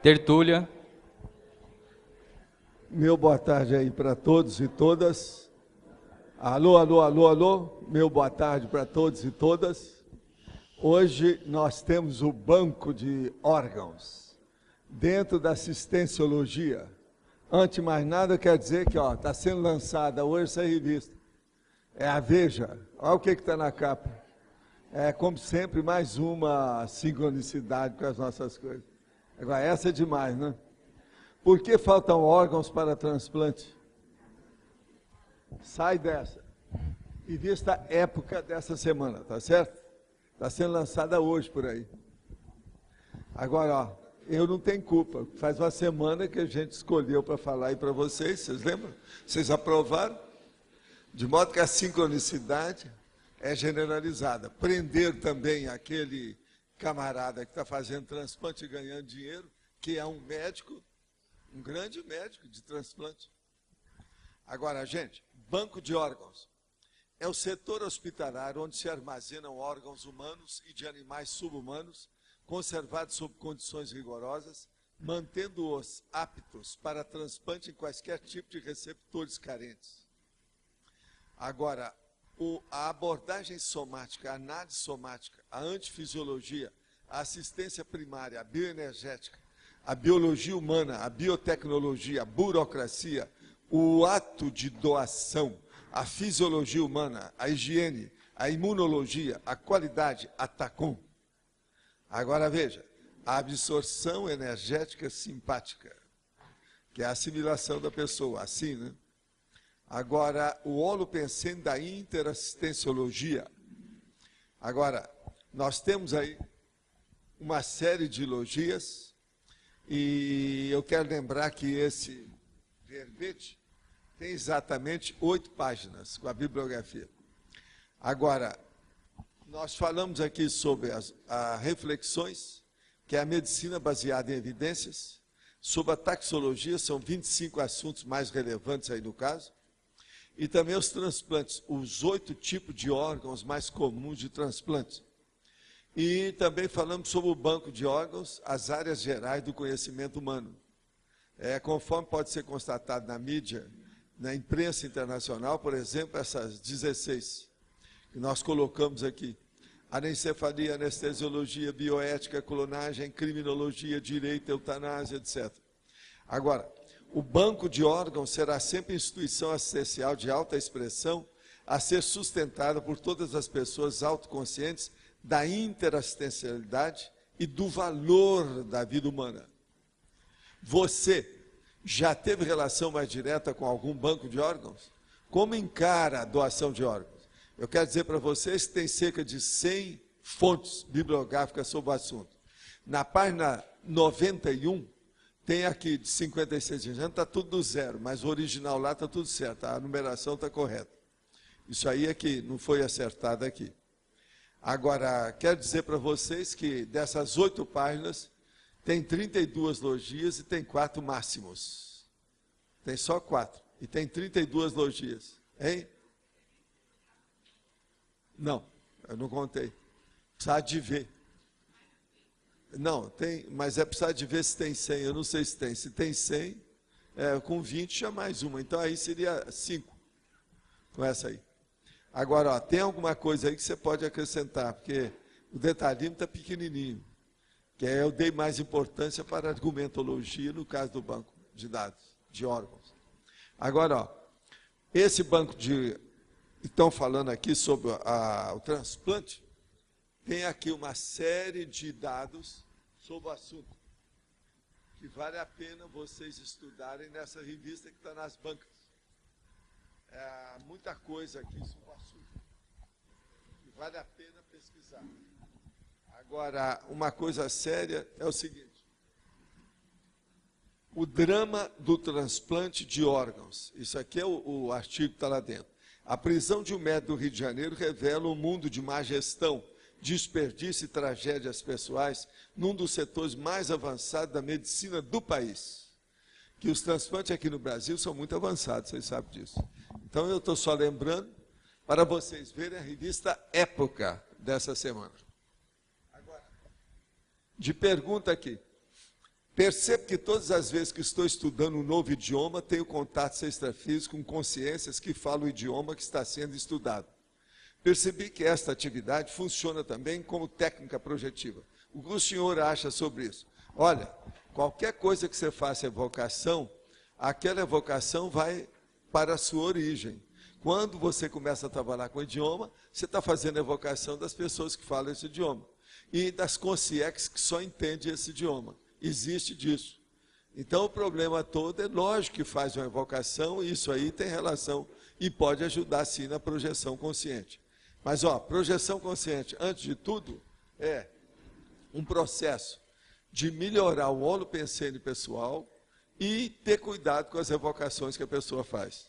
Tertúlia. Meu boa tarde aí para todos e todas. Alô, alô, alô, alô. Meu boa tarde para todos e todas. Hoje nós temos o banco de órgãos dentro da assistenciologia. Antes de mais nada, quer dizer que está sendo lançada hoje essa revista. É a Veja. Olha o que está na capa. É, como sempre, mais uma sincronicidade com as nossas coisas. Agora, essa é demais, né? Por que faltam órgãos para transplante? Sai dessa. E vista a época dessa semana, tá certo? Está sendo lançada hoje por aí. Agora, eu não tenho culpa. Faz uma semana que a gente escolheu para falar aí para vocês lembram? Vocês aprovaram? De modo que a sincronicidade é generalizada. Prender também aquele camarada que está fazendo transplante e ganhando dinheiro, que é um médico, um grande médico de transplante. Agora, gente, banco de órgãos é o setor hospitalar onde se armazenam órgãos humanos e de animais subhumanos, conservados sob condições rigorosas, mantendo-os aptos para transplante em quaisquer tipo de receptores carentes. Agora, a abordagem somática, a análise somática, a antifisiologia, a assistência primária, a bioenergética, a biologia humana, a biotecnologia, a burocracia, o ato de doação, a fisiologia humana, a higiene, a imunologia, a qualidade, a TACOM. Agora veja, a absorção energética simpática, que é a assimilação da pessoa, assim, né? Agora, o holopensene da interassistenciologia. Agora, nós temos aí uma série de logias, e eu quero lembrar que esse verbete tem exatamente 8 páginas com a bibliografia. Agora, nós falamos aqui sobre as reflexões, que é a medicina baseada em evidências, sobre a taxologia, são 25 assuntos mais relevantes aí no caso, e também os transplantes, os 8 tipos de órgãos mais comuns de transplantes. E também falamos sobre o banco de órgãos, as áreas gerais do conhecimento humano. Conforme pode ser constatado na mídia, na imprensa internacional, por exemplo, essas 16 que nós colocamos aqui. Anencefalia, anestesiologia, bioética, clonagem, criminologia, direito, eutanásia, etc. Agora, o banco de órgãos será sempre instituição assistencial de alta expressão a ser sustentada por todas as pessoas autoconscientes da interassistencialidade e do valor da vida humana. Você já teve relação mais direta com algum banco de órgãos? Como encara a doação de órgãos? Eu quero dizer para vocês que tem cerca de 100 fontes bibliográficas sobre o assunto. Na página 91, tem aqui de 56 em diante, está tudo do zero, mas o original lá está tudo certo, a numeração está correta. Isso aí é que não foi acertado aqui. Agora, quero dizer para vocês que dessas 8 páginas, tem 32 logias e tem 4 máximos. Tem só 4. E tem 32 logias. Hein? Não, eu não contei. Precisa de ver. Não, tem, mas é precisar de ver se tem 100. Eu não sei se tem. Se tem 100, com 20 já mais uma. Então aí seria 5 com essa aí. Agora, tem alguma coisa aí que você pode acrescentar, porque o detalhismo está pequenininho, que eu dei mais importância para a argumentologia no caso do banco de dados, de órgãos. Agora, esse banco de... Estão falando aqui sobre o transplante, tem aqui uma série de dados sobre o assunto, que vale a pena vocês estudarem nessa revista que está nas bancas. Muita coisa aqui sobre o assunto, que vale a pena pesquisar. Agora, uma coisa séria é o seguinte: o drama do transplante de órgãos. Isso aqui é o artigo que está lá dentro. A prisão de um médico do Rio de Janeiro revela um mundo de má gestão, desperdício e tragédias pessoais num dos setores mais avançados da medicina do país. Que os transplantes aqui no Brasil são muito avançados, vocês sabem disso. Então, eu estou só lembrando para vocês verem a revista Época dessa semana. Agora, de pergunta aqui. Percebo que todas as vezes que estou estudando um novo idioma, tenho contatos extrafísicos com consciências que falam o idioma que está sendo estudado. Percebi que esta atividade funciona também como técnica projetiva. O que o senhor acha sobre isso? Olha, qualquer coisa que você faça evocação, aquela evocação vai para a sua origem. Quando você começa a trabalhar com o idioma, você está fazendo evocação das pessoas que falam esse idioma. E das consciências que só entendem esse idioma. Existe disso. Então, o problema todo é lógico que faz uma evocação, e isso aí tem relação e pode ajudar, sim, na projeção consciente. Mas, projeção consciente, antes de tudo, é um processo de melhorar o holopensene pessoal e ter cuidado com as evocações que a pessoa faz.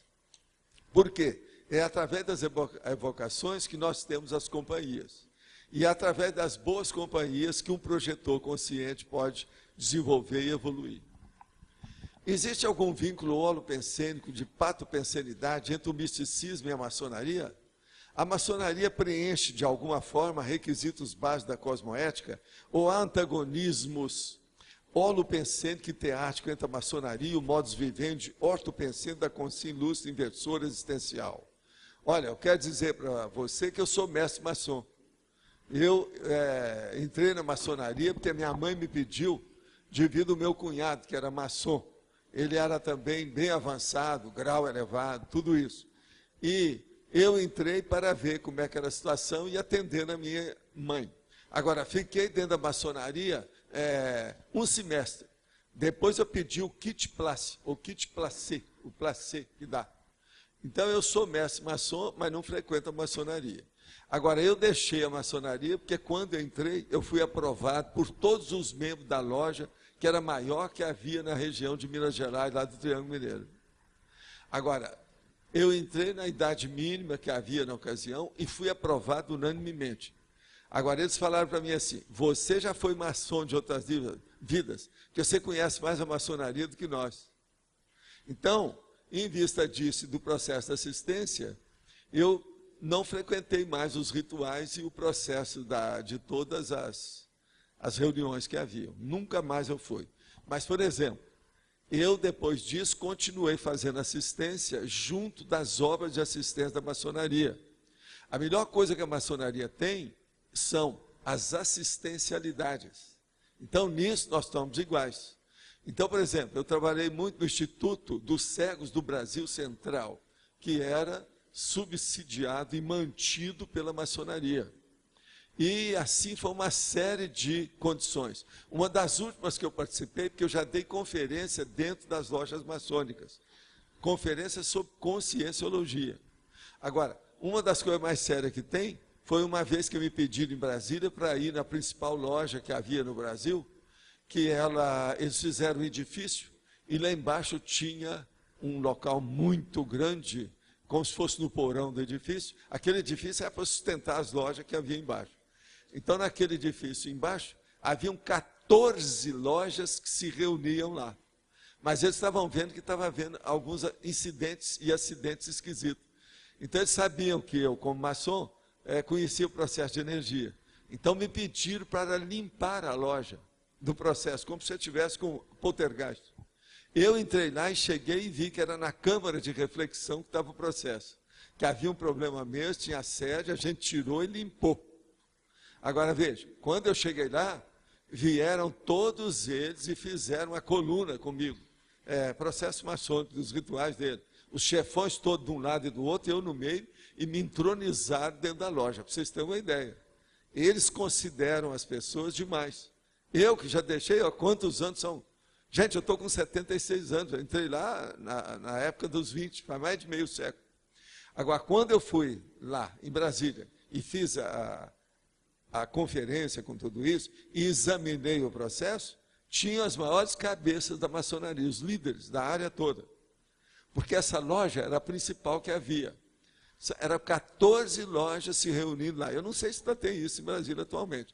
Por quê? É através das evocações que nós temos as companhias. E é através das boas companhias que um projetor consciente pode desenvolver e evoluir. Existe algum vínculo holopensênico de patopensenidade entre o misticismo e a maçonaria? A maçonaria preenche, de alguma forma, requisitos básicos da cosmoética? Ou há antagonismos holopensênico e teático entre a maçonaria e o modus vivendi ortopensênico da consciência lúcida inversora existencial? Olha, eu quero dizer para você que eu sou mestre maçom. Eu entrei na maçonaria porque minha mãe me pediu, devido ao meu cunhado, que era maçom. Ele era também bem avançado, grau elevado, tudo isso. E eu entrei para ver como é que era a situação e atender a minha mãe. Agora, fiquei dentro da maçonaria um semestre. Depois eu pedi o kit place, ou kit placé, o placé que dá. Então eu sou mestre maçom, mas não frequento a maçonaria. Agora, eu deixei a maçonaria porque quando eu entrei, eu fui aprovado por todos os membros da loja, que era maior que havia na região de Minas Gerais, lá do Triângulo Mineiro. Agora, eu entrei na idade mínima que havia na ocasião e fui aprovado unanimemente. Agora, eles falaram para mim assim, você já foi maçom de outras vidas, porque você conhece mais a maçonaria do que nós. Então, em vista disso e do processo de assistência, eu não frequentei mais os rituais e o processo de todas as reuniões que haviam. Nunca mais eu fui. Mas, por exemplo, eu, depois disso, continuei fazendo assistência junto das obras de assistência da maçonaria. A melhor coisa que a maçonaria tem são as assistencialidades. Então, nisso, nós estamos iguais. Então, por exemplo, eu trabalhei muito no Instituto dos Cegos do Brasil Central, que era subsidiado e mantido pela maçonaria. E assim foi uma série de condições. Uma das últimas que eu participei, porque eu já dei conferência dentro das lojas maçônicas. Conferência sobre conscienciologia. Agora, uma das coisas mais sérias que tem, foi uma vez que me pediram em Brasília para ir na principal loja que havia no Brasil, que eles fizeram um edifício, e lá embaixo tinha um local muito grande, como se fosse no porão do edifício. Aquele edifício era para sustentar as lojas que havia embaixo. Então, naquele edifício embaixo, haviam 14 lojas que se reuniam lá. Mas eles estavam vendo que estava havendo alguns incidentes e acidentes esquisitos. Então, eles sabiam que eu, como maçom, conhecia o processo de energia. Então, me pediram para limpar a loja do processo, como se eu estivesse com poltergeist. Eu entrei lá e cheguei e vi que era na câmara de reflexão que estava o processo. Que havia um problema mesmo, tinha sede, a gente tirou e limpou. Agora veja, quando eu cheguei lá, vieram todos eles e fizeram uma coluna comigo. Processo maçônico, dos rituais dele. Os chefões todos de um lado e do outro, eu no meio, e me entronizaram dentro da loja, para vocês terem uma ideia. Eles consideram as pessoas demais. Eu que já deixei, quantos anos são? Gente, eu estou com 76 anos, eu entrei lá na época dos 20, faz mais de meio século. Agora, quando eu fui lá em Brasília e fiz a conferência com tudo isso, e examinei o processo, tinham as maiores cabeças da maçonaria, os líderes da área toda. Porque essa loja era a principal que havia. Eram 14 lojas se reunindo lá. Eu não sei se ainda tem isso em Brasília atualmente.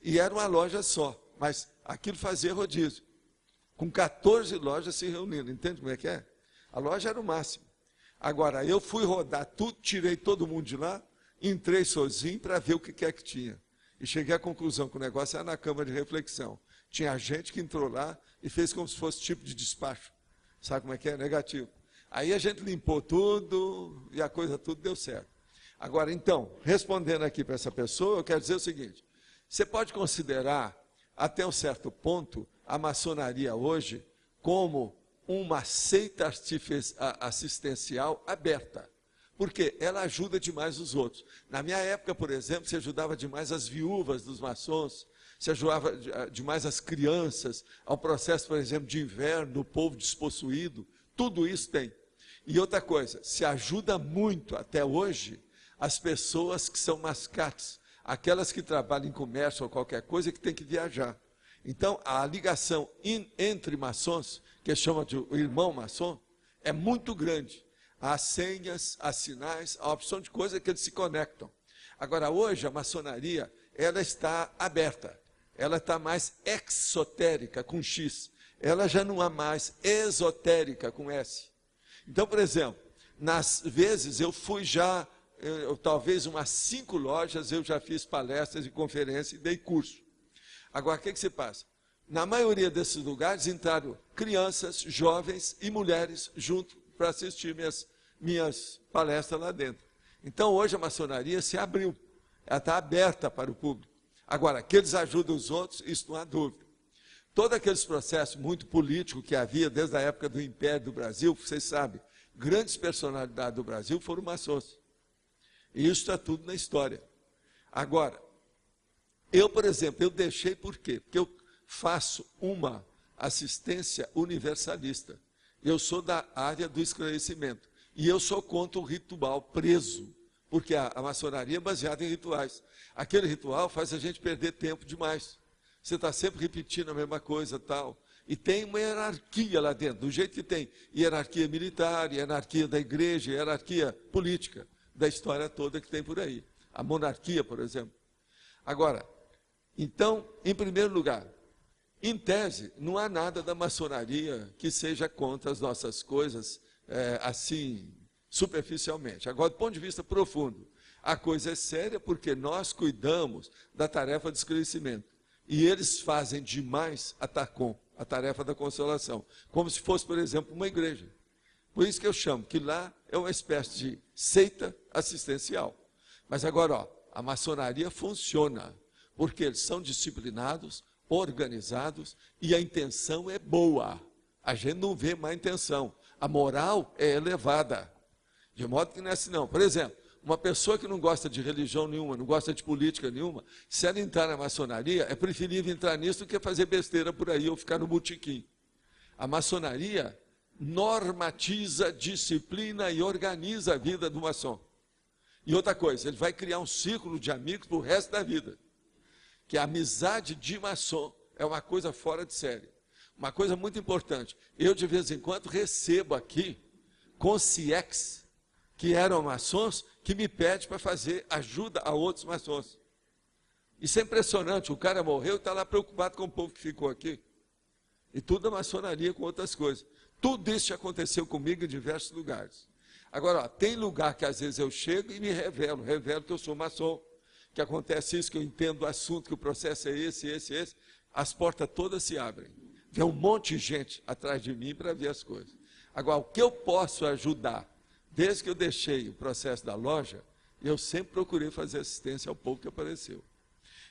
E era uma loja só, mas aquilo fazia rodízio. Com 14 lojas se reunindo, entende como é que é? A loja era o máximo. Agora, eu fui rodar tudo, tirei todo mundo de lá, entrei sozinho para ver o que é que tinha. E cheguei à conclusão que o negócio era na câmara de reflexão. Tinha gente que entrou lá e fez como se fosse tipo de despacho. Sabe como é que é? Negativo. Aí a gente limpou tudo e a coisa tudo deu certo. Agora, então, respondendo aqui para essa pessoa, eu quero dizer o seguinte: você pode considerar, até um certo ponto, a maçonaria hoje como uma seita assistencial aberta, porque ela ajuda demais os outros. Na minha época, por exemplo, você ajudava demais as viúvas dos maçons, você ajudava demais as crianças, ao processo, por exemplo, de inverno, do povo despossuído, tudo isso tem. E outra coisa, se ajuda muito até hoje as pessoas que são mascates, aquelas que trabalham em comércio ou qualquer coisa que tem que viajar. Então, a ligação entre maçons, que chama de irmão maçom, é muito grande. Há senhas, há sinais, há opção de coisa que eles se conectam. Agora, hoje, a maçonaria, ela está aberta. Ela está mais exotérica, com X. Ela já não é mais esotérica, com S. Então, por exemplo, nas vezes eu fui já, talvez umas 5 lojas, eu já fiz palestras e conferências e dei curso. Agora, o que se passa? Na maioria desses lugares entraram crianças, jovens e mulheres junto para assistir minhas palestras lá dentro. Então, hoje a maçonaria se abriu. Ela está aberta para o público. Agora, que eles ajudam os outros, isso não há dúvida. Todos aqueles processos muito políticos que havia desde a época do Império do Brasil, vocês sabem, grandes personalidades do Brasil foram maçons. E isso está tudo na história. Agora, eu, por exemplo, eu deixei por quê? Porque eu faço uma assistência universalista. Eu sou da área do esclarecimento. E eu sou contra o ritual preso. Porque a maçonaria é baseada em rituais. Aquele ritual faz a gente perder tempo demais. Você está sempre repetindo a mesma coisa, tal. E tem uma hierarquia lá dentro, do jeito que tem hierarquia militar, hierarquia da igreja, hierarquia política, da história toda que tem por aí. A monarquia, por exemplo. Agora, então, em primeiro lugar, em tese, não há nada da maçonaria que seja contra as nossas coisas, assim, superficialmente. Agora, do ponto de vista profundo, a coisa é séria porque nós cuidamos da tarefa de esclarecimento. E eles fazem demais a TACOM, a tarefa da consolação, como se fosse, por exemplo, uma igreja. Por isso que eu chamo que lá é uma espécie de seita assistencial. Mas agora, ó, a maçonaria funciona, porque eles são disciplinados, organizados, e a intenção é boa. A gente não vê má intenção. A moral é elevada. De modo que não é assim, não. Por exemplo, uma pessoa que não gosta de religião nenhuma, não gosta de política nenhuma, se ela entrar na maçonaria, é preferível entrar nisso do que fazer besteira por aí ou ficar no botequim. A maçonaria normatiza, disciplina e organiza a vida do maçom. E outra coisa, ele vai criar um círculo de amigos para o resto da vida. Que a amizade de maçom é uma coisa fora de série. Uma coisa muito importante. Eu, de vez em quando, recebo aqui consciex, que eram maçons, que me pede para fazer ajuda a outros maçons. Isso é impressionante, o cara morreu e está lá preocupado com o povo que ficou aqui. E tudo a maçonaria com outras coisas. Tudo isso já aconteceu comigo em diversos lugares. Agora, ó, tem lugar que às vezes eu chego e me revelo que eu sou maçom, que acontece isso, que eu entendo o assunto, que o processo é esse, as portas todas se abrem. Vem um monte de gente atrás de mim para ver as coisas. Agora, o que eu posso ajudar? Desde que eu deixei o processo da loja, eu sempre procurei fazer assistência ao povo que apareceu.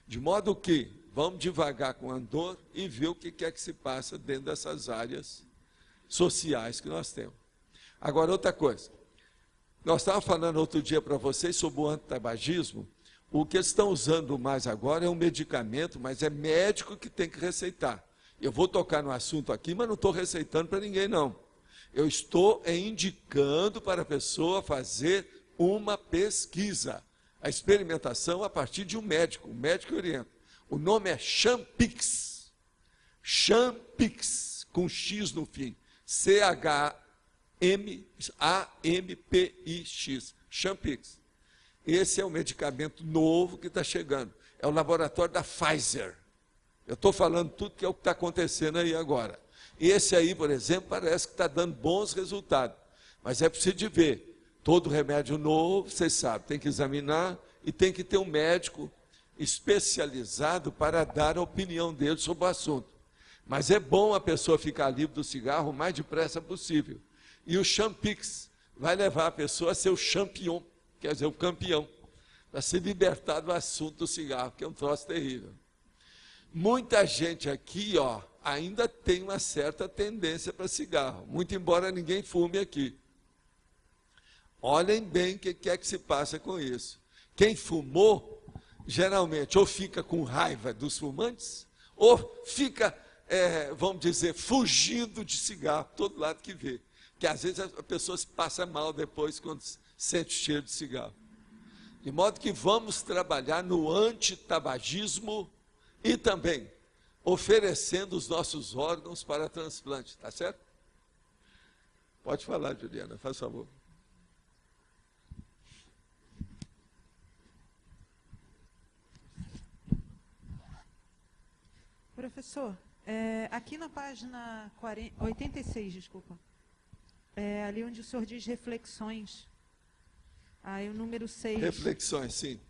De modo que, vamos devagar com o andor e ver o que é que se passa dentro dessas áreas sociais que nós temos. Agora, outra coisa. Nós estávamos falando outro dia para vocês sobre o antitabagismo. O que eles estão usando mais agora é um medicamento, mas é médico que tem que receitar. Eu vou tocar no assunto aqui, mas não estou receitando para ninguém, não. Eu estou indicando para a pessoa fazer uma pesquisa. A experimentação a partir de um médico. O médico orienta. O nome é Champix. Champix, com X no fim. C-H-M-A-M-P-I-X. Champix. Esse é o medicamento novo que está chegando. É o laboratório da Pfizer. Eu estou falando tudo que é o que está acontecendo aí agora. Esse aí, por exemplo, parece que está dando bons resultados. Mas é preciso de ver. Todo remédio novo, vocês sabem, tem que examinar e tem que ter um médico especializado para dar a opinião dele sobre o assunto. Mas é bom a pessoa ficar livre do cigarro o mais depressa possível. E o Champix vai levar a pessoa a ser o champion, quer dizer, o campeão, para se libertar do assunto do cigarro, que é um troço terrível. Muita gente aqui, ó, ainda tem uma certa tendência para cigarro, muito embora ninguém fume aqui. Olhem bem o que é que se passa com isso. Quem fumou, geralmente, ou fica com raiva dos fumantes, ou fica, vamos dizer, fugindo de cigarro, todo lado que vê. Que às vezes a pessoa se passa mal depois quando sente o cheiro de cigarro. De modo que vamos trabalhar no antitabagismo e também oferecendo os nossos órgãos para transplante, tá certo? Pode falar, Juliana, faz favor. Professor, aqui na página 86, desculpa, ali onde o senhor diz reflexões, aí o número 6... Reflexões, sim.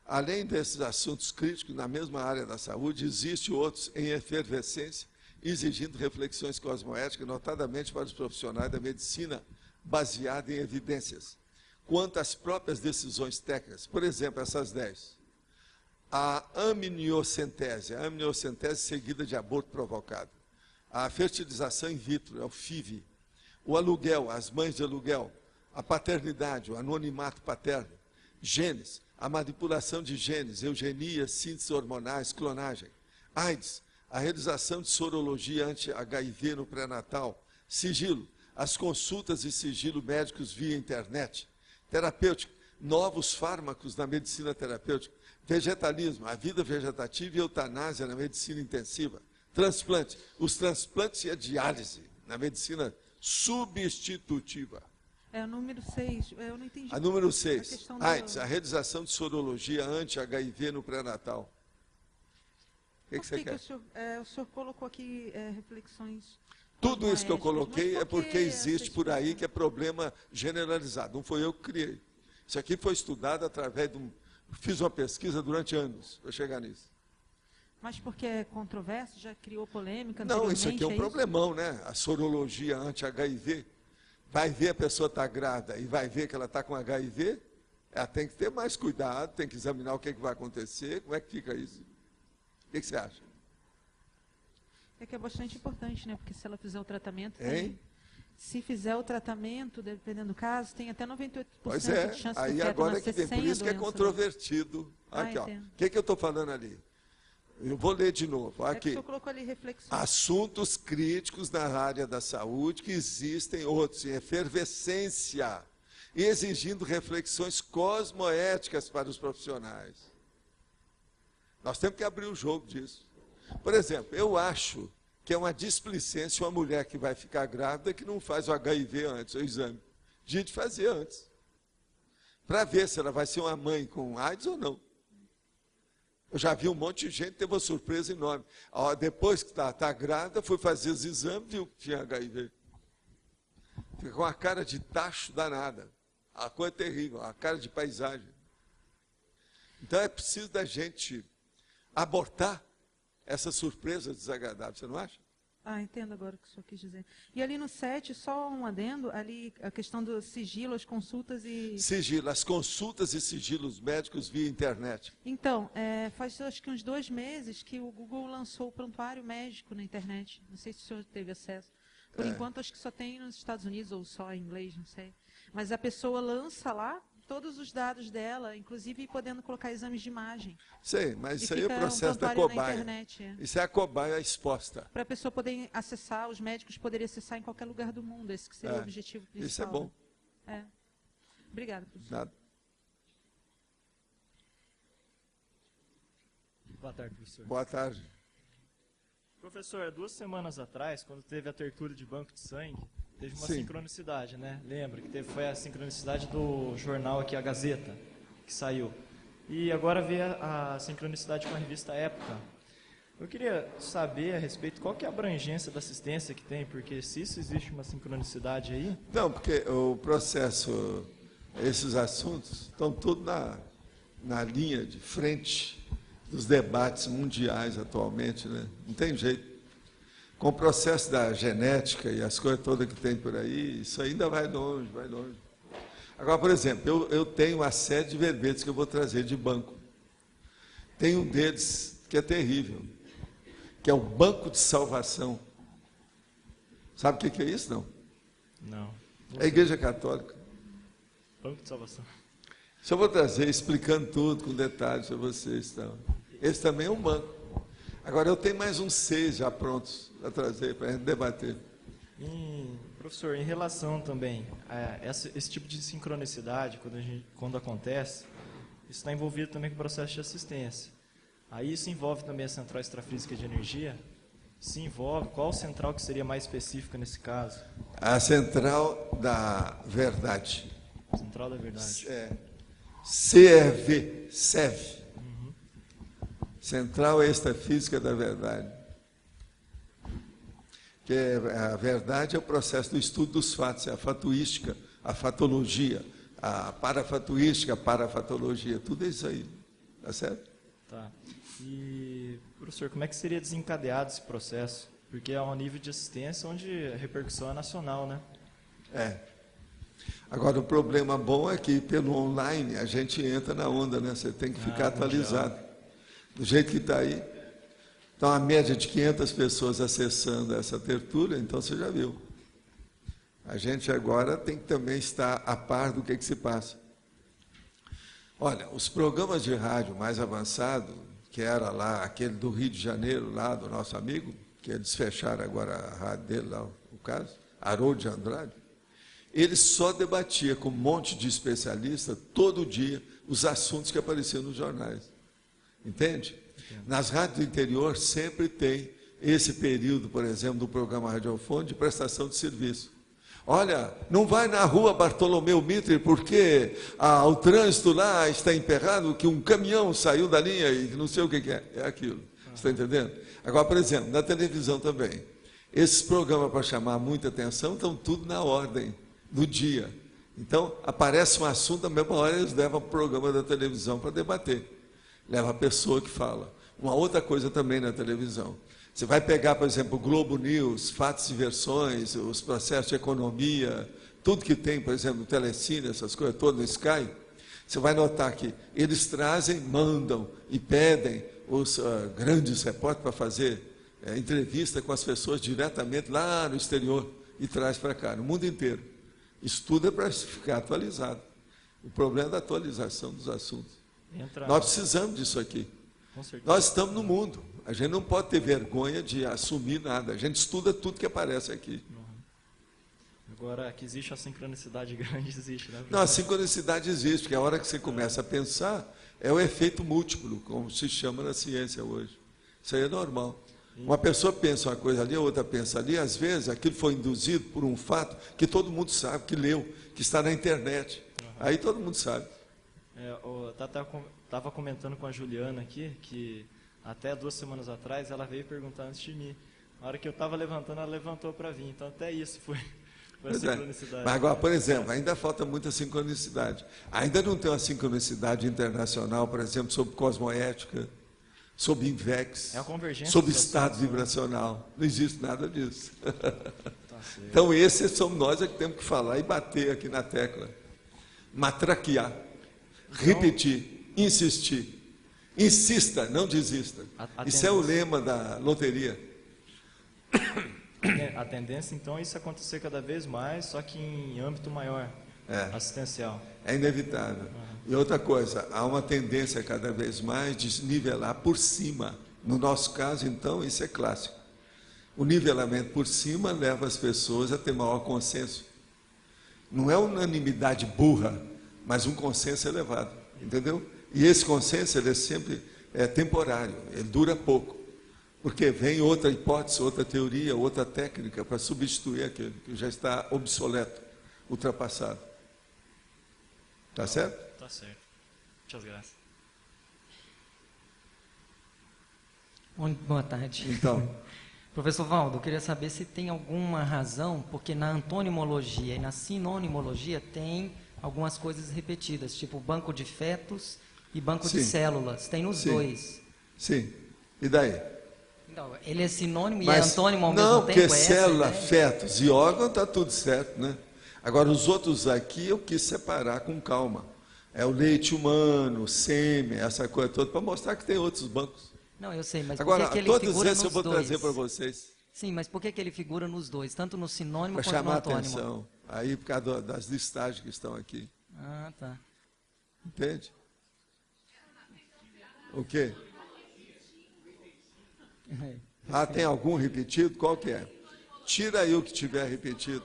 Além desses assuntos críticos na mesma área da saúde, existem outros em efervescência, exigindo reflexões cosmoéticas, notadamente para os profissionais da medicina baseada em evidências, quanto às próprias decisões técnicas. Por exemplo, essas 10. A amniocentese seguida de aborto provocado. A fertilização in vitro, é o FIV. O aluguel, as mães de aluguel. A paternidade, o anonimato paterno. Genes, a manipulação de genes, eugenia, síntese hormonais, clonagem. AIDS, a realização de sorologia anti-HIV no pré-natal. Sigilo, as consultas de sigilo médicos via internet. Terapêutica, novos fármacos na medicina terapêutica. Vegetalismo, a vida vegetativa e eutanásia na medicina intensiva. Transplante, os transplantes e a diálise na medicina substitutiva. É o número 6, eu não entendi. A número 6, AIDS, a realização de sorologia anti-HIV no pré-natal. O que você quer? O senhor colocou aqui reflexões... Tudo isso que eu coloquei é porque existe por aí que é problema generalizado. Não foi eu que criei. Isso aqui foi estudado através de fiz uma pesquisa durante anos para chegar nisso. Mas porque é controverso, já criou polêmica? Não, isso aqui é um problemão, né? A sorologia anti-HIV. Vai ver a pessoa está grávida e vai ver que ela está com HIV, ela tem que ter mais cuidado, tem que examinar o que vai acontecer, como é que fica isso? O que você acha? É que é bastante importante, né? Porque se ela fizer o tratamento... Se fizer o tratamento, dependendo do caso, tem até 98% de chance aí de feto agora nascer que vem, por isso que é controvertido. Aqui, ó. O que eu estou falando ali? Eu vou ler de novo. Aqui. O senhor colocou ali reflexões. Assuntos críticos na área da saúde, que existem outros em efervescência, exigindo reflexões cosmoéticas para os profissionais. Nós temos que abrir o jogo disso. Por exemplo, eu acho que é uma displicência uma mulher que vai ficar grávida que não faz o HIV antes, o exame. De fazer antes. Para ver se ela vai ser uma mãe com AIDS ou não. Eu já vi um monte de gente que teve uma surpresa enorme. Depois que está grávida, foi fazer os exames e viu que tinha HIV. Fica com a cara de tacho danada. A coisa é terrível, a cara de paisagem. Então é preciso da gente abortar essa surpresa desagradável, você não acha? Entendo agora o que o senhor quis dizer. E ali no 7, só um adendo, ali a questão do sigilo, as consultas e... Sigilo, as consultas e sigilos médicos via internet. Então, faz acho que uns 2 meses que o Google lançou o prontuário médico na internet. Não sei se o senhor teve acesso. Por enquanto, acho que só tem nos Estados Unidos, ou só em inglês, não sei. Mas a pessoa lança lá todos os dados dela, inclusive podendo colocar exames de imagem. Sei, mas isso aí é o processo da cobaia. Isso é a cobaia exposta. Para a pessoa poder acessar, os médicos poderem acessar em qualquer lugar do mundo. Esse que seria o objetivo principal. Isso é bom. Obrigada, professor. Nada. Boa tarde, professor. Boa tarde. Professor, 2 semanas atrás, quando teve a tertúlia de banco de sangue, teve uma sincronicidade, né? Lembra que foi a sincronicidade do jornal aqui, a Gazeta, que saiu. E agora veio a sincronicidade com a revista Época. Eu queria saber a respeito qual que é a abrangência da assistência que tem, porque se isso existe uma sincronicidade aí... Não, porque o processo, esses assuntos estão todos na linha de frente dos debates mundiais atualmente, né? Não tem jeito. Com o processo da genética e as coisas todas que tem por aí, isso ainda vai longe, vai longe. Agora, por exemplo, eu tenho uma série de verbetes que eu vou trazer de banco. Tem um deles que é terrível, que é o Banco de Salvação. Sabe o que é isso, não? Não. É a Igreja Católica. Banco de Salvação. Isso eu vou trazer, explicando tudo, com detalhes para vocês. Então. Esse também é um banco. Agora, eu tenho mais uns 6 já prontos para trazer, para a gente debater. Professor, em relação também a esse tipo de sincronicidade, quando acontece, isso está envolvido também com o processo de assistência. Aí isso envolve também a central extrafísica de energia? Se envolve, qual central que seria mais específica nesse caso? A central da verdade. Central da verdade. CEV, CEV. Central Extrafísica da Verdade. Que a verdade é o processo do estudo dos fatos, é a fatuística, a fatologia, a parafatuística, a parafatologia, tudo isso aí. Tá certo? Tá. E, professor, como é que seria desencadeado esse processo? Porque é um nível de assistência onde a repercussão é nacional, né? Agora, o problema bom é que pelo online a gente entra na onda, né? Você tem que ficar atualizado. Do jeito que está aí. Então, a média de 500 pessoas acessando essa tertúlia, então você já viu. A gente agora tem que também estar a par do que se passa. Olha, os programas de rádio mais avançados, que era lá aquele do Rio de Janeiro, lá do nosso amigo, que eles fecharam agora a rádio dele, lá, o caso, Haroldo de Andrade, ele só debatia com um monte de especialistas, todo dia, os assuntos que apareciam nos jornais. Entende? Nas rádios do interior sempre tem esse período, por exemplo, do programa radiofônico de prestação de serviço. Olha, não vai na rua Bartolomeu Mitre porque o trânsito lá está emperrado, que um caminhão saiu da linha e não sei o que é. É aquilo. Você está entendendo? Agora, por exemplo, na televisão também. Esses programas para chamar muita atenção estão tudo na ordem do dia. Então, aparece um assunto, na mesma hora eles levam para o programa da televisão para debater. Leva a pessoa que fala. Uma outra coisa também na televisão. Você vai pegar, por exemplo, o Globo News, fatos e versões, os processos de economia, tudo que tem, por exemplo, no Telecine, essas coisas todas, no Sky, você vai notar que eles trazem, mandam e pedem os grandes repórteres para fazer entrevista com as pessoas diretamente lá no exterior e traz para cá, no mundo inteiro. Isso tudo é para ficar atualizado. O problema é da atualização dos assuntos. Nós precisamos disso aqui. Nós estamos no mundo. A gente não pode ter vergonha de assumir nada. A gente estuda tudo que aparece aqui. Agora, que existe a sincronicidade grande, existe, né? Não, a sincronicidade existe, porque a hora que você começa a pensar, é o efeito múltiplo, como se chama na ciência hoje. Isso aí é normal. Uma pessoa pensa uma coisa ali, a outra pensa ali, às vezes aquilo foi induzido por um fato que todo mundo sabe, que leu, que está na internet. Aí todo mundo sabe. Estava comentando com a Juliana aqui, que até 2 semanas atrás ela veio perguntar antes de mim. Na hora que eu estava levantando, ela levantou para vir. Então até isso foi a sincronicidade. Mas agora, por exemplo, ainda falta muita sincronicidade. Ainda não tem uma sincronicidade internacional, por exemplo, sobre cosmoética, sobre INVEX, sobre estado vibracional. Não existe nada disso. Então, esses somos nós que temos que falar e bater aqui na tecla. Matraquear, repetir, insistir. Insista, não desista. Isso é o lema da loteria. A tendência, então, é isso acontecer cada vez mais, só que em âmbito maior, assistencial. É inevitável. E outra coisa, há uma tendência cada vez mais de nivelar por cima. No nosso caso, então, isso é clássico. O nivelamento por cima leva as pessoas a ter maior consenso. Não é unanimidade burra, mas um consenso elevado, entendeu? E esse consenso, ele é sempre temporário, ele dura pouco, porque vem outra hipótese, outra teoria, outra técnica para substituir aquele que já está obsoleto, ultrapassado. Tá certo? Tá certo. Muitas graças. Boa tarde. Então, professor Valdo, eu queria saber se tem alguma razão, porque na antonimologia e na sinonimologia tem algumas coisas repetidas, tipo banco de fetos e banco de células, tem nos dois. Sim. E daí? Não, ele é sinônimo e é Mas, antônimo ao não, mesmo tempo? porque célula, fetos e órgão está tudo certo, né? Agora, os outros aqui eu quis separar com calma. É o leite humano, o sêmen, essa coisa toda, para mostrar que tem outros bancos. Não, eu sei, mas Agora, por que ele todos figura esses eu nos vou dois? trazer para vocês, Sim, mas por que ele figura nos dois, tanto no sinônimo para quanto no chamar a antônimo? atenção. Aí, por causa das listagens que estão aqui. Ah, tá. Entende? O quê? Ah, tem algum repetido? Qual que é? Tira aí o que tiver repetido.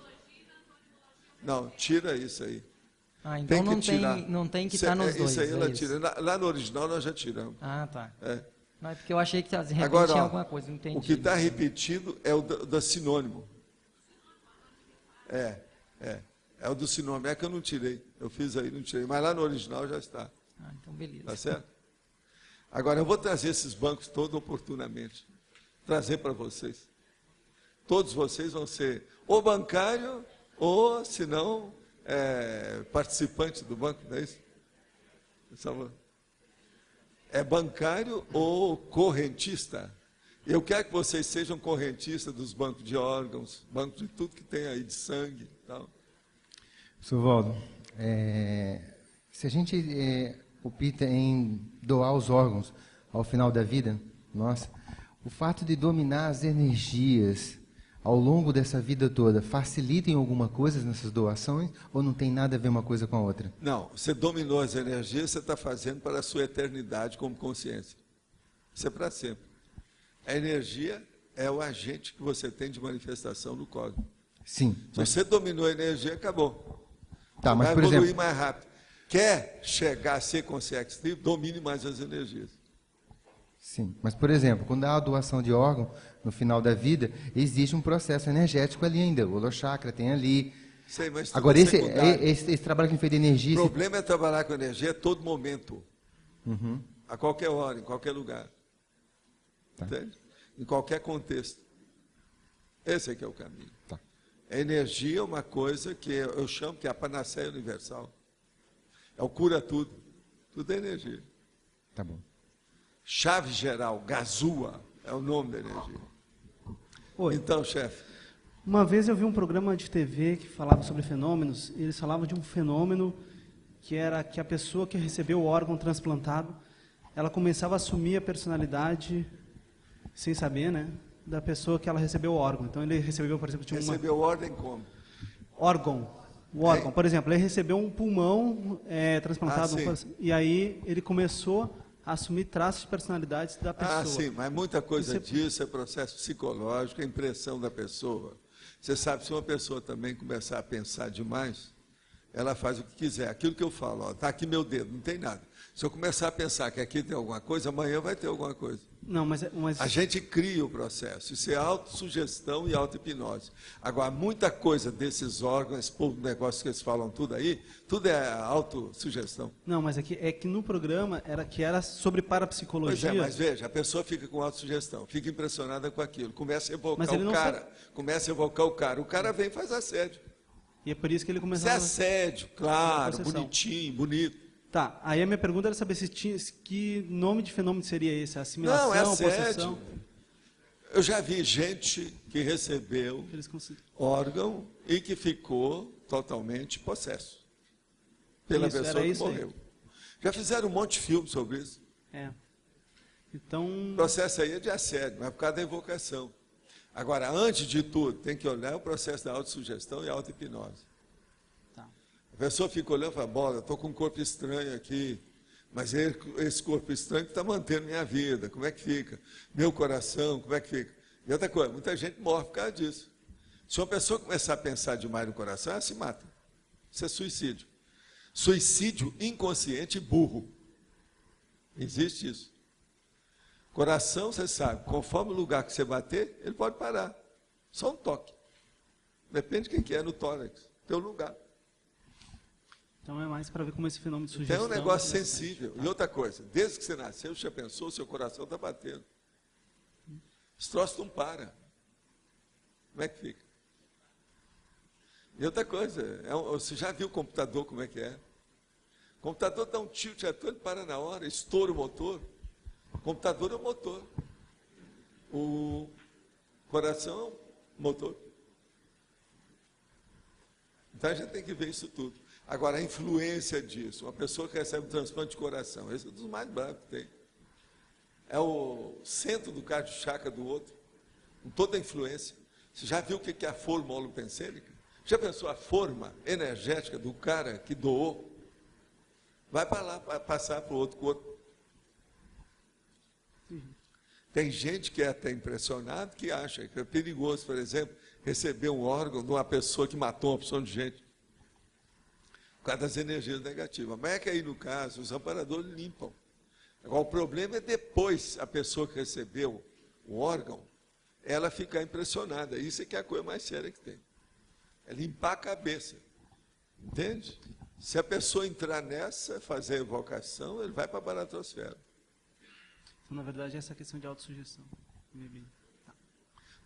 Não, tira isso aí. Ah, então Tem que tirar. não tem que estar nos dois. Isso aí ela isso. tira. Lá no original nós já tiramos. Ah, tá. É. Não, é porque eu achei que de repente Agora, tinha ó, alguma coisa, não entendi. o que está repetido é o do sinônimo. É o do sinônimo. É que eu não tirei. Eu fiz aí, não tirei. Mas lá no original já está. Ah, então beleza. Tá certo? Agora, eu vou trazer esses bancos todos oportunamente. Trazer para vocês. Todos vocês vão ser ou bancário, ou, se não, participante do banco, não é isso? É bancário ou correntista? Eu quero que vocês sejam correntistas dos bancos de órgãos, bancos de tudo que tem aí, de sangue e tal. Professor Waldo, se a gente opta em doar os órgãos ao final da vida, nossa, o fato de dominar as energias ao longo dessa vida toda facilita em alguma coisa nessas doações ou não tem nada a ver uma coisa com a outra? Não, você dominou as energias, você está fazendo para a sua eternidade como consciência. Isso é para sempre. A energia é o agente que você tem de manifestação no cosmos. Sim. Se você dominou a energia, acabou. Tá, mas vai por evoluir exemplo, mais rápido. Quer chegar a ser consciência livre, domine mais as energias. sim, mas por exemplo, quando há a doação de órgão no final da vida, existe um processo energético ali ainda. O holochakra tem ali. Sei, mas tudo Agora, é esse secundário. trabalho que a gente fez de energia... O problema é trabalhar com energia a todo momento. A qualquer hora, em qualquer lugar. Tá. Entende? Em qualquer contexto. Esse é que é o caminho. Tá. A energia é uma coisa que eu chamo que é a panaceia universal. É o cura tudo. Tudo é energia. Tá bom. Chave geral, gazua, é o nome da energia. Oi. Então, chefe. Uma vez eu vi um programa de TV que falava sobre fenômenos, e eles falavam de um fenômeno que era que a pessoa que recebeu o órgão transplantado, ela começava a assumir a personalidade, sem saber, né, da pessoa que ela recebeu o órgão. Então ele recebeu, por exemplo, Recebeu ordem como? O órgão, por exemplo, ele recebeu um pulmão transplantado, sim. e aí ele começou a assumir traços de personalidades da pessoa. Ah, sim, mas muita coisa Você- disso é processo psicológico, é impressão da pessoa. Você sabe, se uma pessoa também começar a pensar demais, ela faz o que quiser. Aquilo que eu falo, está aqui meu dedo, não tem nada. Se eu começar a pensar que aqui tem alguma coisa, amanhã vai ter alguma coisa. Não, mas A gente cria o processo. Isso é autossugestão e auto-hipnose. Agora, muita coisa desses órgãos, esse povo do negócio que eles falam tudo aí, tudo é autossugestão. não, mas é que no programa era sobre Pois parapsicologia. é, mas veja, a pessoa fica com autossugestão, fica impressionada com aquilo, começa a Mas evocar ele o não cara, o cara vem e faz assédio. E é por isso que ele Isso é começava... assédio, claro, possessão. bonitinho, bonito. Tá, aí a minha pergunta era saber se tinha, que nome de fenômeno seria esse? Assimilação, Não, é assédio. possessão? Eu já vi gente que recebeu Eles órgão e que ficou totalmente possesso pela Isso, pessoa era que isso aí. morreu. Já fizeram um monte de filme sobre isso. Então, O processo aí é de assédio, mas por causa da invocação. Agora, antes de tudo, tem que olhar o processo da autossugestão e auto-hipnose. tá. A pessoa fica olhando e fala, bola, estou com um corpo estranho aqui, mas esse corpo estranho está mantendo minha vida, como é que fica? Meu coração, como é que fica? E outra coisa, muita gente morre por causa disso. Se uma pessoa começar a pensar demais no coração, ela se mata. Isso é suicídio. Suicídio inconsciente e burro. Existe isso. Coração, você sabe, conforme o lugar que você bater, ele pode parar. Só um toque. Depende de quem que é no tórax, teu lugar. Então é mais para ver como esse fenômeno de Tem sugestão... um negócio sensível. E outra coisa, desde que você nasceu, você já pensou, seu coração está batendo. Esse troço não para. Como é que fica? E outra coisa, você já viu o computador como é que é? O computador dá um tilt, ele para na hora, estoura o motor. O computador é o motor. O coração é o motor. Então a gente tem que ver isso tudo. Agora, a influência disso, uma pessoa que recebe um transplante de coração, esse é um dos mais bravos que tem. É o centro do cardio-chakra do outro, com toda a influência. Você já viu o que é a forma holopensênica? Já pensou a forma energética do cara que doou? Vai para lá, vai passar para o outro corpo. Tem gente que é até impressionado, que acha que é perigoso, por exemplo, receber um órgão de uma pessoa que matou uma opção de gente, por causa das energias negativas. Mas é que aí, no caso, os amparadores limpam. Agora, o problema é depois a pessoa que recebeu o órgão, ela ficar impressionada. Isso é que é a coisa mais séria que tem. É limpar a cabeça. Entende? Se a pessoa entrar nessa, fazer a evocação, ele vai para a baratosfera. Então, na verdade, essa questão de autossugestão. Tá.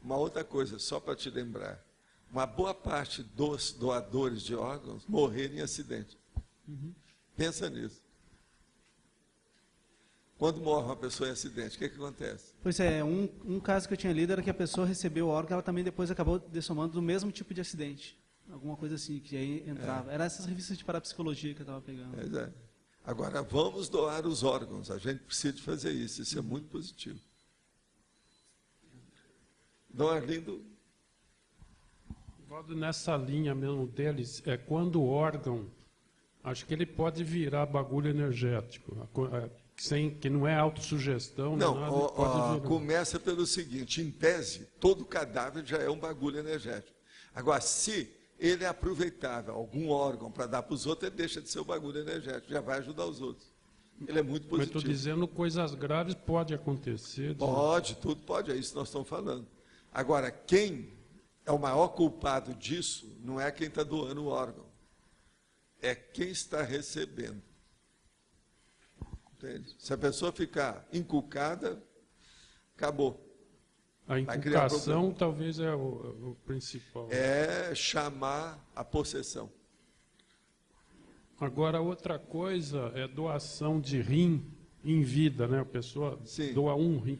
Uma outra coisa, só para te lembrar. Uma boa parte dos doadores de órgãos morreram em acidente. Pensa nisso. Quando morre uma pessoa em acidente, o que acontece? Pois é, um caso que eu tinha lido era que a pessoa recebeu o órgão, ela também depois acabou dessomando do mesmo tipo de acidente. Alguma coisa assim, que aí entrava. Era essas revistas de parapsicologia que eu estava pegando. É. Agora, vamos doar os órgãos. A gente precisa de fazer isso. Isso é muito positivo. Dom Arlindo? Nessa linha mesmo deles, é quando o órgão, acho que ele pode virar bagulho energético, que não é autossugestão. Não, nada, começa pelo seguinte, em tese, todo cadáver já é um bagulho energético. Agora, se ele é aproveitável, algum órgão para dar para os outros, ele deixa de ser um bagulho energético, já vai ajudar os outros. Ele é muito positivo. Mas estou dizendo, coisas graves pode acontecer. Pode, tudo pode, é isso que nós estamos falando. Agora, quem é o maior culpado disso não é quem está doando o órgão, é quem está recebendo. Entende? Se a pessoa ficar encucada, acabou. A inculcação talvez é o principal. É chamar a possessão. Agora, outra coisa é doação de rim em vida, né? A pessoa doa um rim.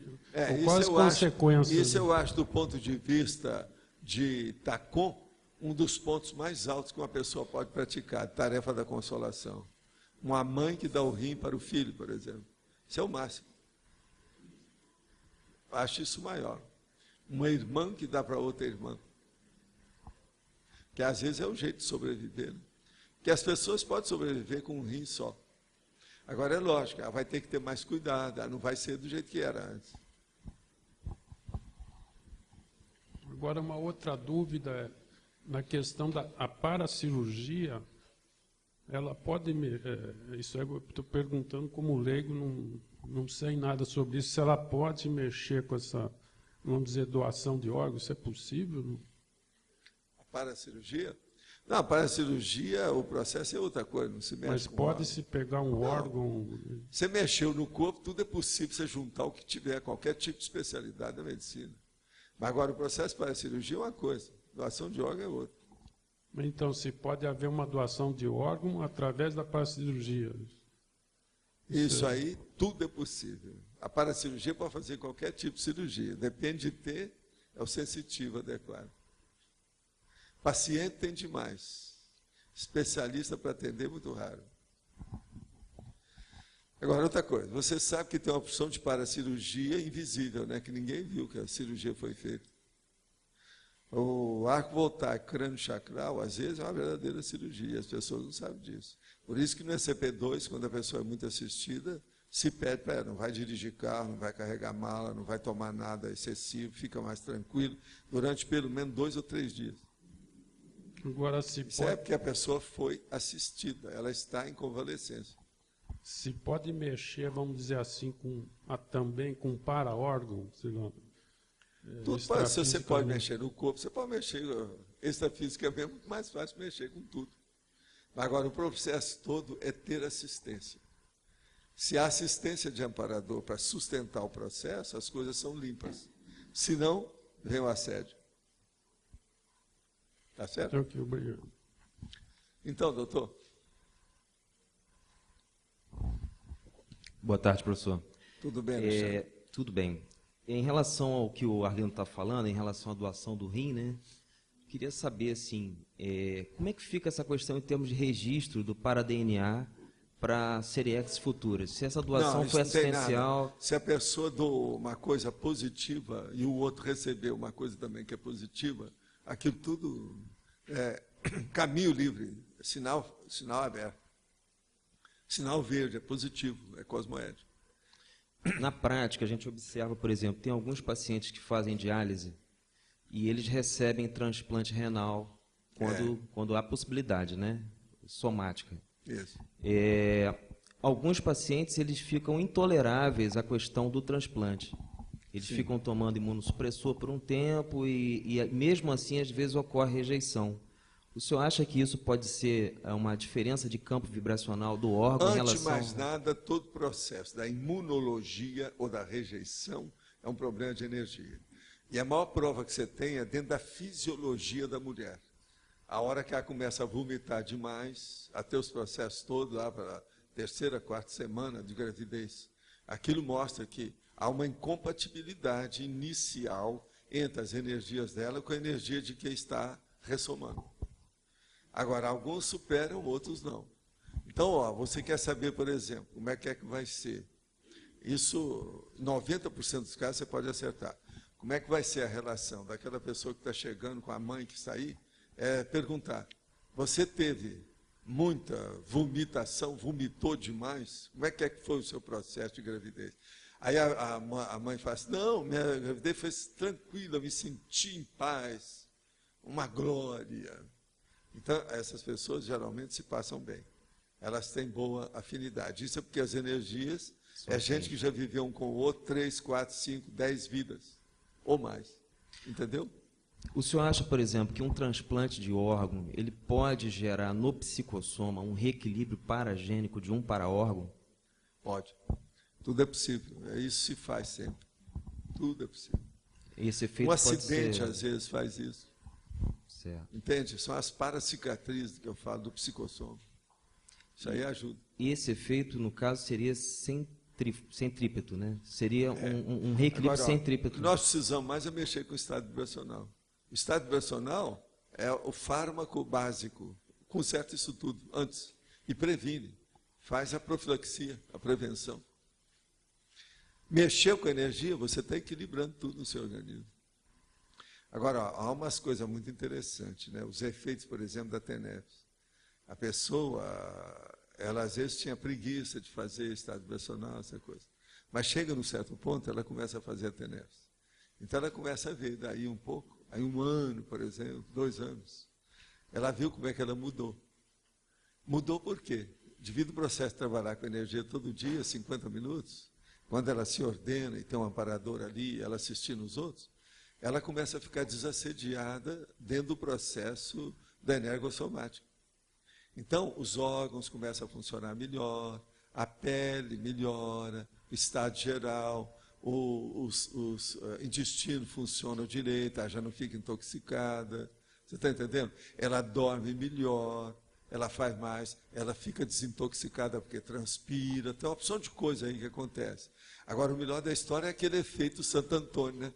Quais consequências? Isso eu acho, do ponto de vista de Tacon, um dos pontos mais altos que uma pessoa pode praticar, tarefa da consolação. Uma mãe que dá o rim para o filho, por exemplo. Isso é o máximo. Acho isso maior. Uma irmã que dá para outra irmã. Que às vezes é o jeito de sobreviver. Né? Que as pessoas podem sobreviver com um rim só. Agora é lógico, ela vai ter que ter mais cuidado, ela não vai ser do jeito que era antes. Agora, uma outra dúvida é, na questão da paracirurgia, ela pode, isso eu estou perguntando como leigo, não sei nada sobre isso, se ela pode mexer com essa, vamos dizer, doação de órgãos, isso é possível? A paracirurgia? Não, a paracirurgia, o processo é outra coisa, não se mexe. Mas pode-se pegar um órgão... Você mexeu no corpo, tudo é possível você juntar o que tiver, qualquer tipo de especialidade da medicina. Mas agora o processo para a cirurgia é uma coisa, doação de órgão é outra. Então, se pode haver uma doação de órgão através da paracirurgia. Isso aí, tudo é possível. A paracirurgia pode fazer qualquer tipo de cirurgia, depende de ter, é o sensitivo adequado. Paciente tem demais, especialista para atender muito raro. Agora, outra coisa, você sabe que tem uma opção de paracirurgia invisível, né? Que ninguém viu que a cirurgia foi feita. O arco voltaico crânio-chacral, às vezes, é uma verdadeira cirurgia, as pessoas não sabem disso. Por isso que no ECP2, quando a pessoa é muito assistida, se pede para ela, não vai dirigir carro, não vai carregar mala, não vai tomar nada excessivo, fica mais tranquilo, durante pelo menos 2 ou 3 dias. Agora, Isso é porque a pessoa foi assistida, ela está em convalescência. Se pode mexer, vamos dizer assim, também com para-órgão, sei lá. Se você pode mexer no corpo, você pode mexer, extrafísica é muito mais fácil mexer com tudo. Mas agora o processo todo é ter assistência. Se há assistência de amparador para sustentar o processo, as coisas são limpas. Se não, vem o assédio. Tá certo? Ok, obrigado. Então, doutor. Boa tarde, professor. Tudo bem, Alexandre? Tudo bem. Em relação ao que o Arlindo está falando, em relação à doação do rim, né? Queria saber, assim, como é que fica essa questão em termos de registro do para-DNA para Seriex futuras? Se essa doação foi assistencial... Se a pessoa doou uma coisa positiva e o outro recebeu uma coisa também que é positiva, aquilo tudo é caminho livre, sinal aberto. Sinal verde, é positivo, é cosmoético. Na prática, a gente observa, por exemplo, tem alguns pacientes que fazem diálise e eles recebem transplante renal quando há possibilidade, né? Somática. Isso. Alguns pacientes eles ficam intoleráveis à questão do transplante. Eles ficam tomando imunossupressor por um tempo e mesmo assim, às vezes, ocorre rejeição. O senhor acha que isso pode ser uma diferença de campo vibracional do órgão em relação... Antes de mais nada, todo processo da imunologia ou da rejeição é um problema de energia. E a maior prova que você tem é dentro da fisiologia da mulher. A hora que ela começa a vomitar demais, até os processos todos, lá para a terceira, quarta semana de gravidez, aquilo mostra que há uma incompatibilidade inicial entre as energias dela com a energia de quem está ressomando. Agora, alguns superam, outros não. Então, você quer saber, por exemplo, como é que vai ser? Isso, 90% dos casos, você pode acertar. Como é que vai ser a relação daquela pessoa que está chegando com a mãe que está aí? Perguntar, você teve muita vomitação, vomitou demais? Como é que foi o seu processo de gravidez? Aí a mãe fala assim, não, minha gravidez foi tranquila, me senti em paz, uma glória. Então, essas pessoas geralmente se passam bem. Elas têm boa afinidade. Isso é porque as energias gente que já viveu um com o outro 3, 4, 5, 10 vidas ou mais. Entendeu? O senhor acha, por exemplo, que um transplante de órgão ele pode gerar no psicossoma um reequilíbrio paragênico de um para-órgão? Pode. Tudo é possível. Isso se faz sempre. Tudo é possível. Esse efeito um acidente, ser... às vezes, faz isso. Certo. Entende? São as paracicatrizes que eu falo do psicossoma. Isso aí ajuda. E esse efeito, no caso, seria centrípeto, né? Seria um reequilíbrio Agora, centrípeto. Nós precisamos mais mexer com o estado vibracional. O estado vibracional é o fármaco básico. Conserta isso tudo antes. E previne. Faz a profilaxia, a prevenção. Mexeu com a energia, você está equilibrando tudo no seu organismo. Agora, há umas coisas muito interessantes, né? Os efeitos, por exemplo, da TENEPS. A pessoa, ela às vezes tinha preguiça de fazer estado vibracional, essa coisa. Mas chega num certo ponto, ela começa a fazer a TENEPS. Então, ela começa a ver daí um pouco, aí 1 ano, por exemplo, 2 anos. Ela viu como é que ela mudou. Mudou por quê? Devido ao processo de trabalhar com energia todo dia, 50 minutos, quando ela se ordena e tem um amparador ali, ela assistindo os outros, ela começa a ficar desassediada dentro do processo da energossomática. Então, os órgãos começam a funcionar melhor, a pele melhora, o estado geral, os intestinos funcionam direito, ela já não fica intoxicada. Você está entendendo? Ela dorme melhor, ela faz mais, ela fica desintoxicada porque transpira, tem uma opção de coisa aí que acontece. Agora, o melhor da história é aquele efeito Santo Antônio, né?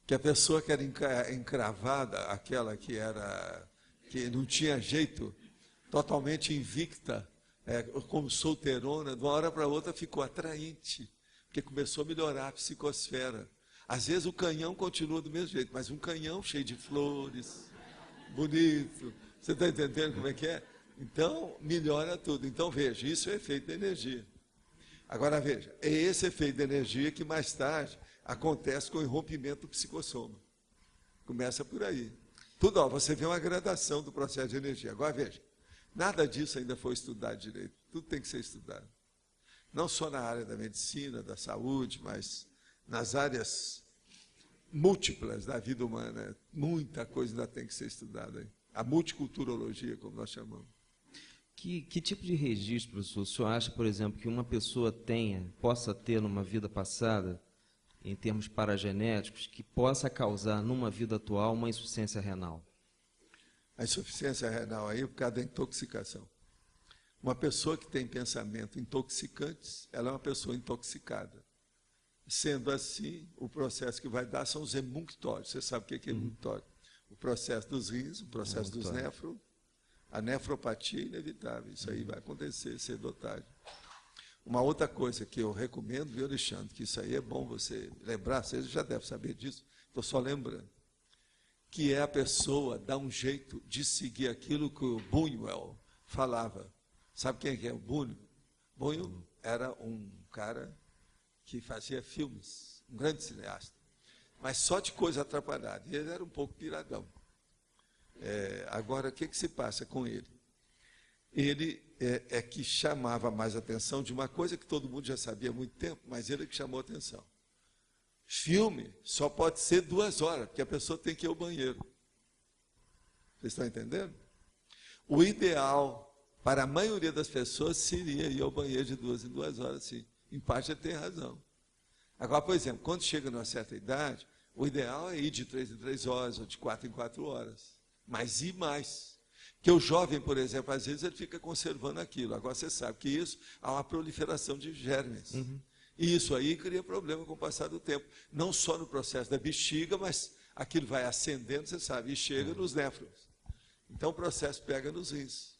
Que a pessoa que era encravada, aquela que não tinha jeito, totalmente invicta, como solteirona, de uma hora para outra ficou atraente, porque começou a melhorar a psicosfera. Às vezes o canhão continua do mesmo jeito, mas um canhão cheio de flores, bonito. Você está entendendo como é que é? Então, melhora tudo. Então, veja, isso é efeito da energia. Agora, veja, é esse efeito da energia que mais tarde acontece com o irrompimento do psicossoma. Começa por aí. Tudo, você vê uma gradação do processo de energia. Agora, veja, nada disso ainda foi estudado direito. Tudo tem que ser estudado. Não só na área da medicina, da saúde, mas nas áreas múltiplas da vida humana. Muita coisa ainda tem que ser estudada aí. A multiculturologia, como nós chamamos. Que tipo de registro, professor, o senhor acha, por exemplo, que uma pessoa possa ter numa vida passada, em termos paragenéticos, que possa causar numa vida atual uma insuficiência renal? A insuficiência renal aí é por causa da intoxicação. Uma pessoa que tem pensamento intoxicantes, ela é uma pessoa intoxicada. Sendo assim, o processo que vai dar são os emunctórios. Você sabe o que é emunctório? O processo dos rins, o processo dos néfron, a nefropatia é inevitável. Isso aí vai acontecer cedo ou tarde. Uma outra coisa que eu recomendo, viu, Alexandre, que isso aí é bom você lembrar, você já deve saber disso, estou só lembrando, que é a pessoa dar um jeito de seguir aquilo que o Buñuel falava. Sabe quem é o Buñuel? Buñuel era um cara que fazia filmes, um grande cineasta, mas só de coisa atrapalhada. E ele era um pouco piradão. Agora, o que se passa com ele? Ele é que chamava mais atenção de uma coisa que todo mundo já sabia há muito tempo, mas ele é que chamou a atenção. Filme só pode ser 2 horas, porque a pessoa tem que ir ao banheiro. Vocês estão entendendo? O ideal para a maioria das pessoas seria ir ao banheiro de 2 em 2 horas, sim. Em parte ele tem razão. Agora, por exemplo, quando chega numa certa idade, o ideal é ir de 3 em 3 horas, ou de 4 em 4 horas. Mas ir mais. Porque o jovem, por exemplo, às vezes ele fica conservando aquilo. Agora você sabe que isso há uma proliferação de germes. E isso aí cria problema com o passar do tempo. Não só no processo da bexiga, mas aquilo vai ascendendo, você sabe, e chega nos néfrons. Então o processo pega nos rins.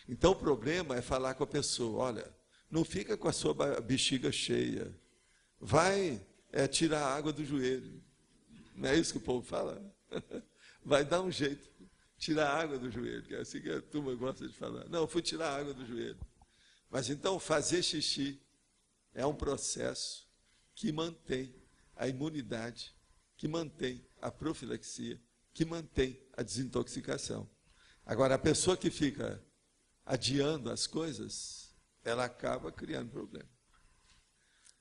Então o problema é falar com a pessoa, olha, não fica com a sua bexiga cheia. Vai tirar a água do joelho. Não é isso que o povo fala? Vai dar um jeito. Tirar a água do joelho, que é assim que a turma gosta de falar. Não, eu fui tirar a água do joelho. Mas então fazer xixi é um processo que mantém a imunidade, que mantém a profilaxia, que mantém a desintoxicação. Agora, a pessoa que fica adiando as coisas, ela acaba criando problema.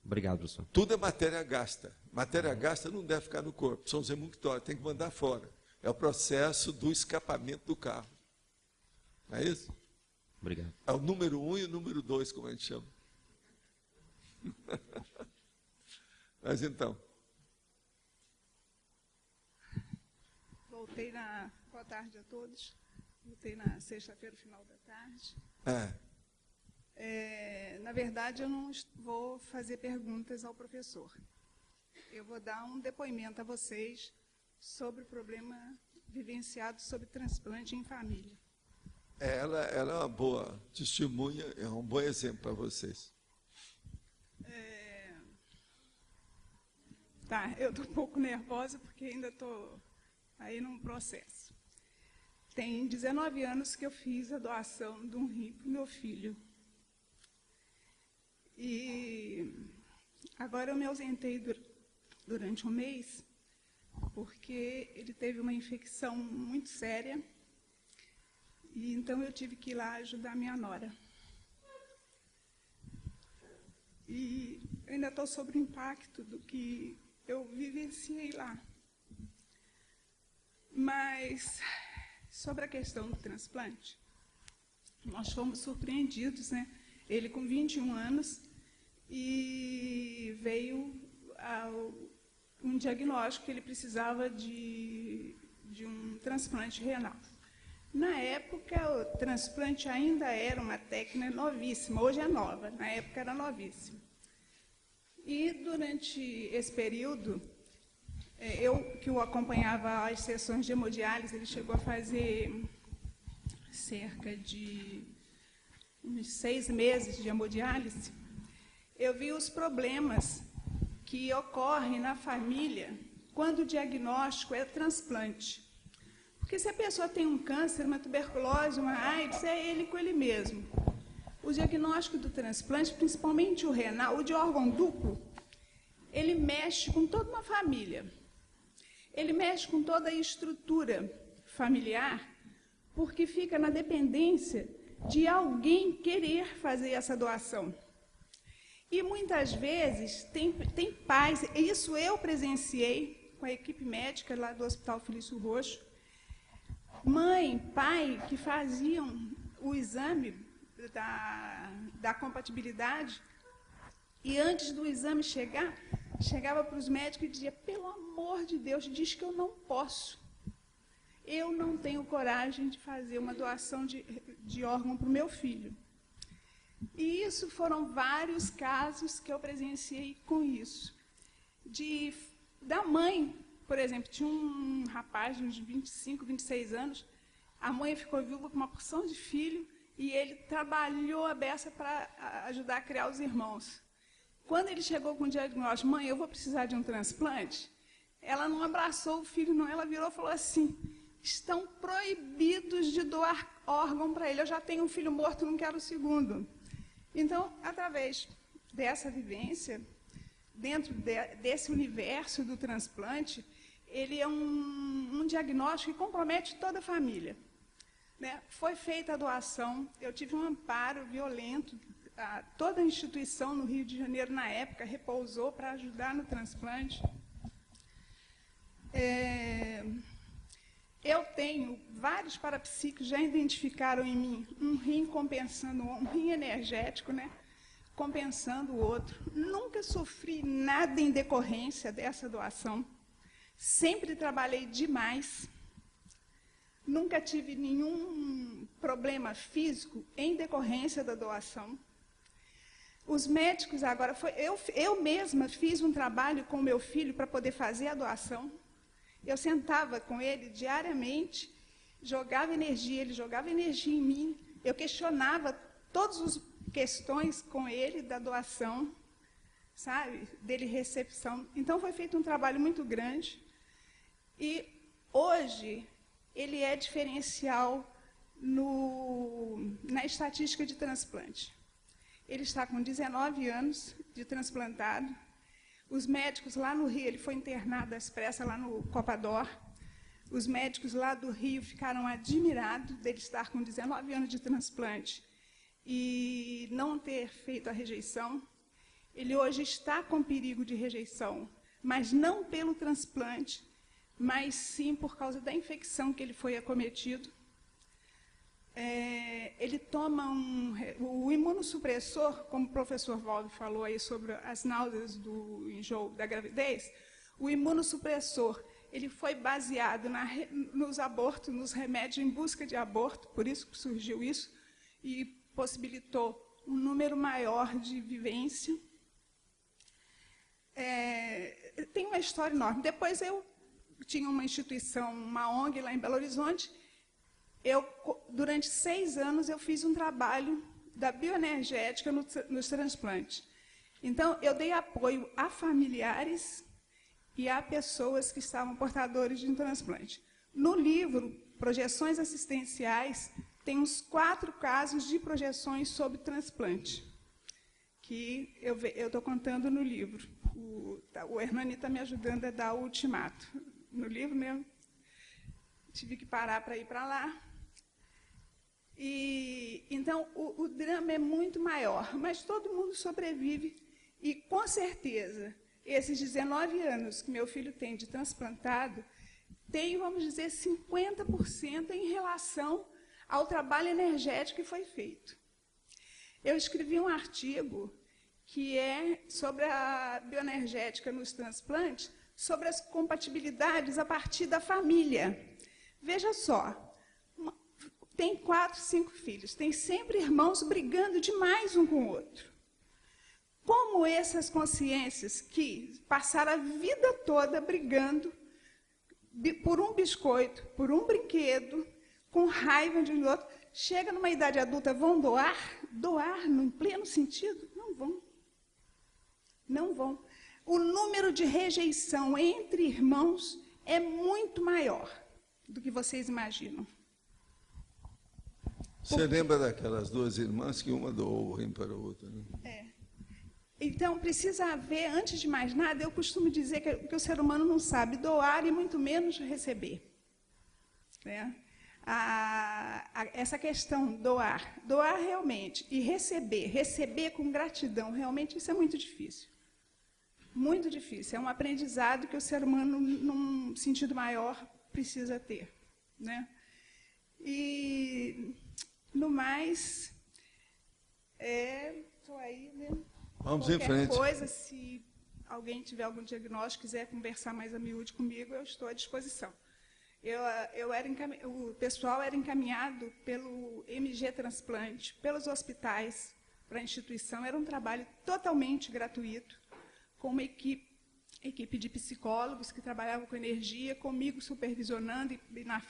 Obrigado, professor. Tudo é matéria gasta. Matéria gasta não deve ficar no corpo, são os emunctórios, tem que mandar fora. É o processo do escapamento do carro. Não é isso? Obrigado. É o número 1 e o número 2, como a gente chama. Mas então. Boa tarde a todos. Voltei na sexta-feira, final da tarde. Na verdade, eu não vou fazer perguntas ao professor. Eu vou dar um depoimento a vocês sobre o problema vivenciado sobre transplante em família. Ela é uma boa testemunha, é um bom exemplo para vocês. Eu estou um pouco nervosa porque ainda estou aí num processo. Tem 19 anos que eu fiz a doação de um rim para o meu filho. E agora eu me ausentei durante um mês, porque ele teve uma infecção muito séria, e então eu tive que ir lá ajudar minha nora. E eu ainda estou sob o impacto do que eu vivenciei lá. Mas, sobre a questão do transplante, nós fomos surpreendidos, né? Ele com 21 anos, e veio um diagnóstico que ele precisava de um transplante renal. Na época, o transplante ainda era uma técnica novíssima, hoje é nova, na época era novíssima. E durante esse período, eu que o acompanhava às sessões de hemodiálise, ele chegou a fazer cerca de uns 6 meses de hemodiálise. Eu vi os problemas que ocorrem na família quando o diagnóstico é transplante. Porque se a pessoa tem um câncer, uma tuberculose, uma AIDS, é ele com ele mesmo. O diagnóstico do transplante, principalmente o renal, o de órgão duplo, ele mexe com toda uma família. Ele mexe com toda a estrutura familiar, porque fica na dependência de alguém querer fazer essa doação. E muitas vezes tem pais, isso eu presenciei com a equipe médica lá do Hospital Felício Roxo, mãe, pai, que faziam o exame da compatibilidade, e antes do exame chegava para os médicos e dizia, pelo amor de Deus, diz que eu não posso. Eu não tenho coragem de fazer uma doação de órgão para o meu filho. E isso foram vários casos que eu presenciei com isso. da mãe, por exemplo, tinha um rapaz de uns 25, 26 anos, a mãe ficou viúva com uma porção de filho e ele trabalhou a beça para ajudar a criar os irmãos. Quando ele chegou com o diagnóstico, mãe, eu vou precisar de um transplante, ela não abraçou o filho, não, ela virou e falou assim, estão proibidos de doar órgão para ele, eu já tenho um filho morto, não quero o segundo. Então, através dessa vivência, dentro desse universo do transplante, ele é um diagnóstico que compromete toda a família. Né? Foi feita a doação, eu tive um amparo violento, toda a instituição no Rio de Janeiro, na época, repousou para ajudar no transplante. Eu tenho vários parapsíquicos, já identificaram em mim um rim compensando, um rim energético, né? Compensando o outro. Nunca sofri nada em decorrência dessa doação. Sempre trabalhei demais. Nunca tive nenhum problema físico em decorrência da doação. Os médicos agora, eu mesma fiz um trabalho com o meu filho para poder fazer a doação. Eu sentava com ele diariamente, jogava energia, ele jogava energia em mim. Eu questionava todas as questões com ele da doação, sabe, dele recepção. Então foi feito um trabalho muito grande. E hoje ele é diferencial na estatística de transplante. Ele está com 19 anos de transplantado. Os médicos lá no Rio, ele foi internado às pressas lá no Copador. Os médicos lá do Rio ficaram admirados dele estar com 19 anos de transplante e não ter feito a rejeição. Ele hoje está com perigo de rejeição, mas não pelo transplante, mas sim por causa da infecção que ele foi acometido. Ele toma o imunossupressor, como o professor Valdo falou aí sobre as náuseas do enjoo da gravidez, o imunossupressor, ele foi baseado nos abortos, nos remédios em busca de aborto, por isso que surgiu isso, e possibilitou um número maior de vivência. Tem uma história enorme. Depois eu tinha uma instituição, uma ONG lá em Belo Horizonte. Durante 6 anos, eu fiz um trabalho da bioenergética nos transplantes. Então, eu dei apoio a familiares e a pessoas que estavam portadores de um transplante. No livro, Projeções Assistenciais, tem uns 4 casos de projeções sobre transplante, que eu estou contando no livro. O Hernani está me ajudando a dar o ultimato. No livro mesmo, tive que parar para ir para lá. Então, o drama é muito maior, mas todo mundo sobrevive e, com certeza, esses 19 anos que meu filho tem de transplantado, tem, vamos dizer, 50% em relação ao trabalho energético que foi feito. Eu escrevi um artigo que é sobre a bioenergética nos transplantes, sobre as compatibilidades a partir da família. Veja só, tem 4, 5 filhos, tem sempre irmãos brigando demais um com o outro. Como essas consciências que passaram a vida toda brigando por um biscoito, por um brinquedo, com raiva de um do outro, chega numa idade adulta, vão doar? Doar no pleno sentido? Não vão. Não vão. O número de rejeição entre irmãos é muito maior do que vocês imaginam. Você lembra daquelas 2 irmãs que uma doou o rim para a outra, né? Então, precisa haver, antes de mais nada, eu costumo dizer que o ser humano não sabe doar e muito menos receber. Né? Essa questão, doar realmente e receber com gratidão, realmente isso é muito difícil. Muito difícil. É um aprendizado que o ser humano, num sentido maior, precisa ter. Né? E, no mais, estou aí, né? Vamos em frente. Qualquer coisa, se alguém tiver algum diagnóstico, quiser conversar mais a miúde comigo, eu estou à disposição. O pessoal era encaminhado pelo MG Transplante, pelos hospitais, para a instituição. Era um trabalho totalmente gratuito, com uma equipe equipe de psicólogos que trabalhavam com energia, comigo supervisionando e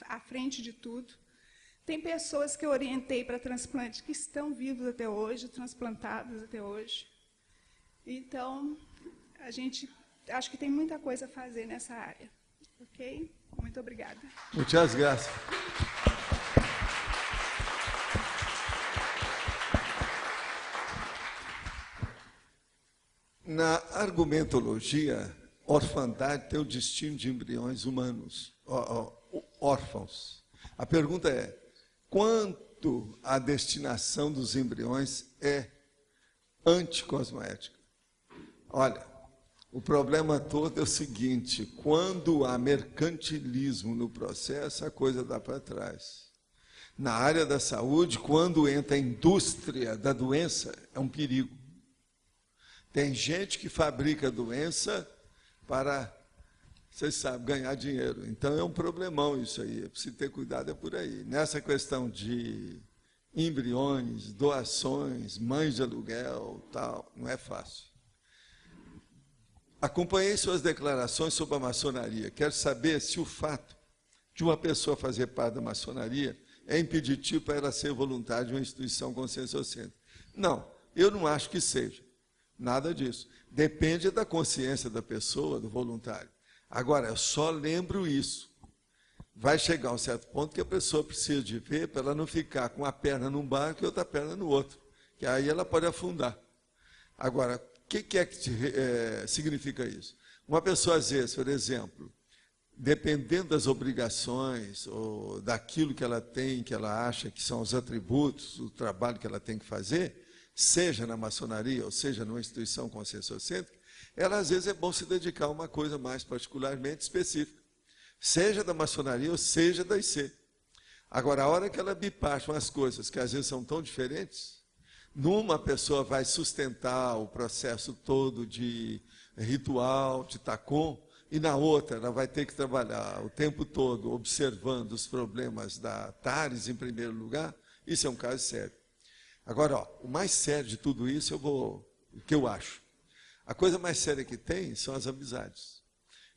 à frente de tudo. Tem pessoas que eu orientei para transplante que estão vivos até hoje, transplantadas até hoje. Então, a gente acho que tem muita coisa a fazer nessa área. Ok? Muito obrigada. Muitas graças. Na argumentologia, orfandade tem o destino de embriões humanos, órfãos. A pergunta é, quanto a destinação dos embriões é anticosmoética? Olha, o problema todo é o seguinte, quando há mercantilismo no processo, a coisa dá para trás. Na área da saúde, quando entra a indústria da doença, é um perigo. Tem gente que fabrica doença para, vocês sabem, ganhar dinheiro. Então é um problemão isso aí, é preciso ter cuidado, é por aí. Nessa questão de embriões, doações, mães de aluguel, tal, não é fácil. Acompanhei suas declarações sobre a maçonaria. Quero saber se o fato de uma pessoa fazer parte da maçonaria é impeditivo para ela ser voluntária de uma instituição conscienciocêntrica. Não, eu não acho que seja. Nada disso. Depende da consciência da pessoa, do voluntário. Agora, eu só lembro isso. Vai chegar um certo ponto que a pessoa precisa de ver para ela não ficar com a perna num barco e outra perna no outro, que aí ela pode afundar. Agora, o que significa isso? Uma pessoa, às vezes, por exemplo, dependendo das obrigações ou daquilo que ela tem, que ela acha que são os atributos do trabalho que ela tem que fazer, seja na maçonaria ou seja numa instituição conscienciocêntrica, ela às vezes é bom se dedicar a uma coisa mais particularmente específica, seja da maçonaria ou seja da IC. Agora, a hora que ela biparte umas coisas que às vezes são tão diferentes, numa pessoa vai sustentar o processo todo de ritual, de tacon, e na outra ela vai ter que trabalhar o tempo todo observando os problemas da TARES em primeiro lugar, isso é um caso sério. Agora, o mais sério de tudo isso, o que eu acho. A coisa mais séria que tem são as amizades.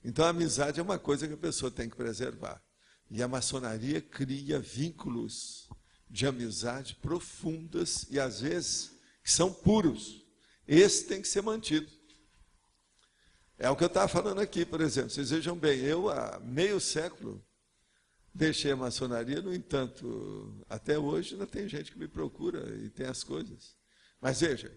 Então, a amizade é uma coisa que a pessoa tem que preservar. E a maçonaria cria vínculos de amizade profundas e, às vezes, que são puros. Esse tem que ser mantido. É o que eu estava falando aqui, por exemplo. Vocês vejam bem, eu, há meio século, deixei a maçonaria, no entanto, até hoje ainda tem gente que me procura e tem as coisas. Mas veja,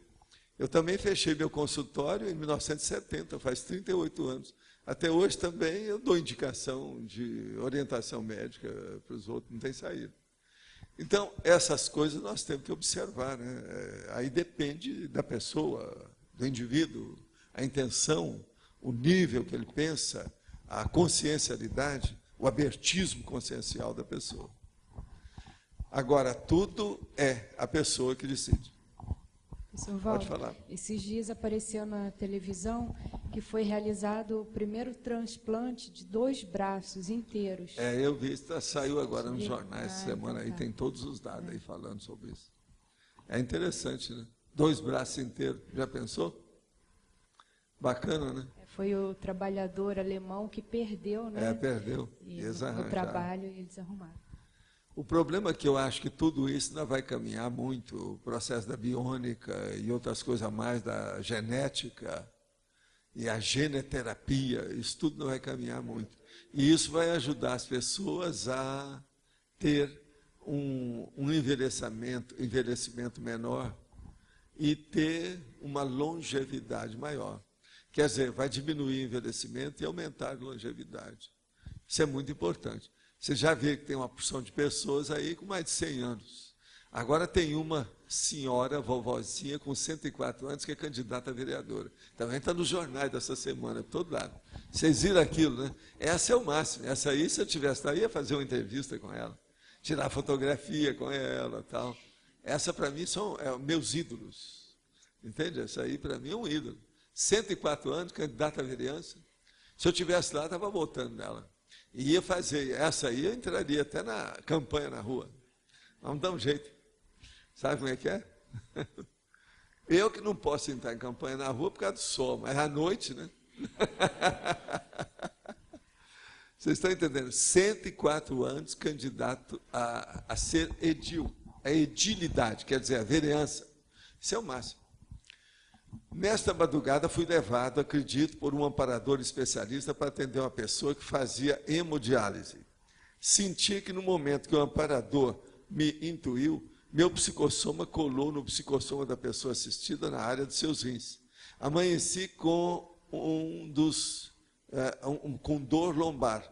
eu também fechei meu consultório em 1970, faz 38 anos. Até hoje também eu dou indicação de orientação médica para os outros, não tem saída. Então, essas coisas nós temos que observar, né? Aí depende da pessoa, do indivíduo, a intenção, o nível que ele pensa, a consciencialidade, o abertismo consciencial da pessoa. Agora, tudo é a pessoa que decide. Professor Valdo, pode falar. Esses dias apareceu na televisão que foi realizado o primeiro transplante de 2 braços inteiros. Eu vi, saiu agora nos jornais essa semana, aí tem todos os dados aí falando sobre isso. É interessante, né? 2 braços inteiros, já pensou? Bacana, né? Foi o trabalhador alemão que perdeu, né? Perdeu. E no trabalho eles arrumaram. O problema é que eu acho que tudo isso ainda vai caminhar muito, o processo da biônica e outras coisas a mais, da genética e a geneterapia, isso tudo não vai caminhar muito. E isso vai ajudar as pessoas a ter um envelhecimento menor e ter uma longevidade maior. Quer dizer, vai diminuir o envelhecimento e aumentar a longevidade. Isso é muito importante. Você já vê que tem uma porção de pessoas aí com mais de 100 anos. Agora tem uma senhora, vovozinha, com 104 anos, que é candidata a vereadora. Também está nos jornais dessa semana, todo lado. Vocês viram aquilo, né? Essa é o máximo. Essa aí, se eu tivesse lá, ia fazer uma entrevista com ela, tirar fotografia com ela, tal. Essa, para mim, são meus ídolos. Entende? Essa aí, para mim, é um ídolo. 104 anos, candidata a vereança. Se eu tivesse lá, estava votando nela. E ia fazer. Essa aí, eu entraria até na campanha na rua. Vamos dar um jeito. Sabe como é que é? Eu que não posso entrar em campanha na rua por causa do sol, mas à noite, né? Vocês estão entendendo? 104 anos, candidato a ser edil. A edilidade, quer dizer, a vereança. Isso é o máximo. Nesta madrugada, fui levado, acredito, por um amparador especialista para atender uma pessoa que fazia hemodiálise. Senti que no momento que o amparador me intuiu, meu psicossoma colou no psicossoma da pessoa assistida na área dos seus rins. Amanheci com com dor lombar.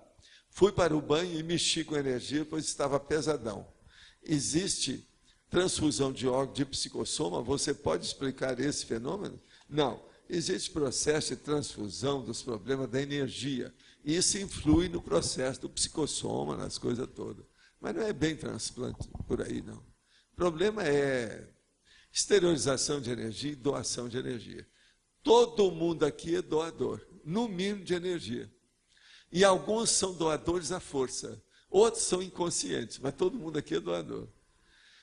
Fui para o banho e mexi com energia, pois estava pesadão. Existe transfusão de órgão de psicossoma? Você pode explicar esse fenômeno? Não. Existe processo de transfusão dos problemas da energia. Isso influi no processo do psicossoma, nas coisas todas. Mas não é bem transplante por aí, não. O problema é exteriorização de energia e doação de energia. Todo mundo aqui é doador, no mínimo de energia. E alguns são doadores à força, outros são inconscientes, mas todo mundo aqui é doador.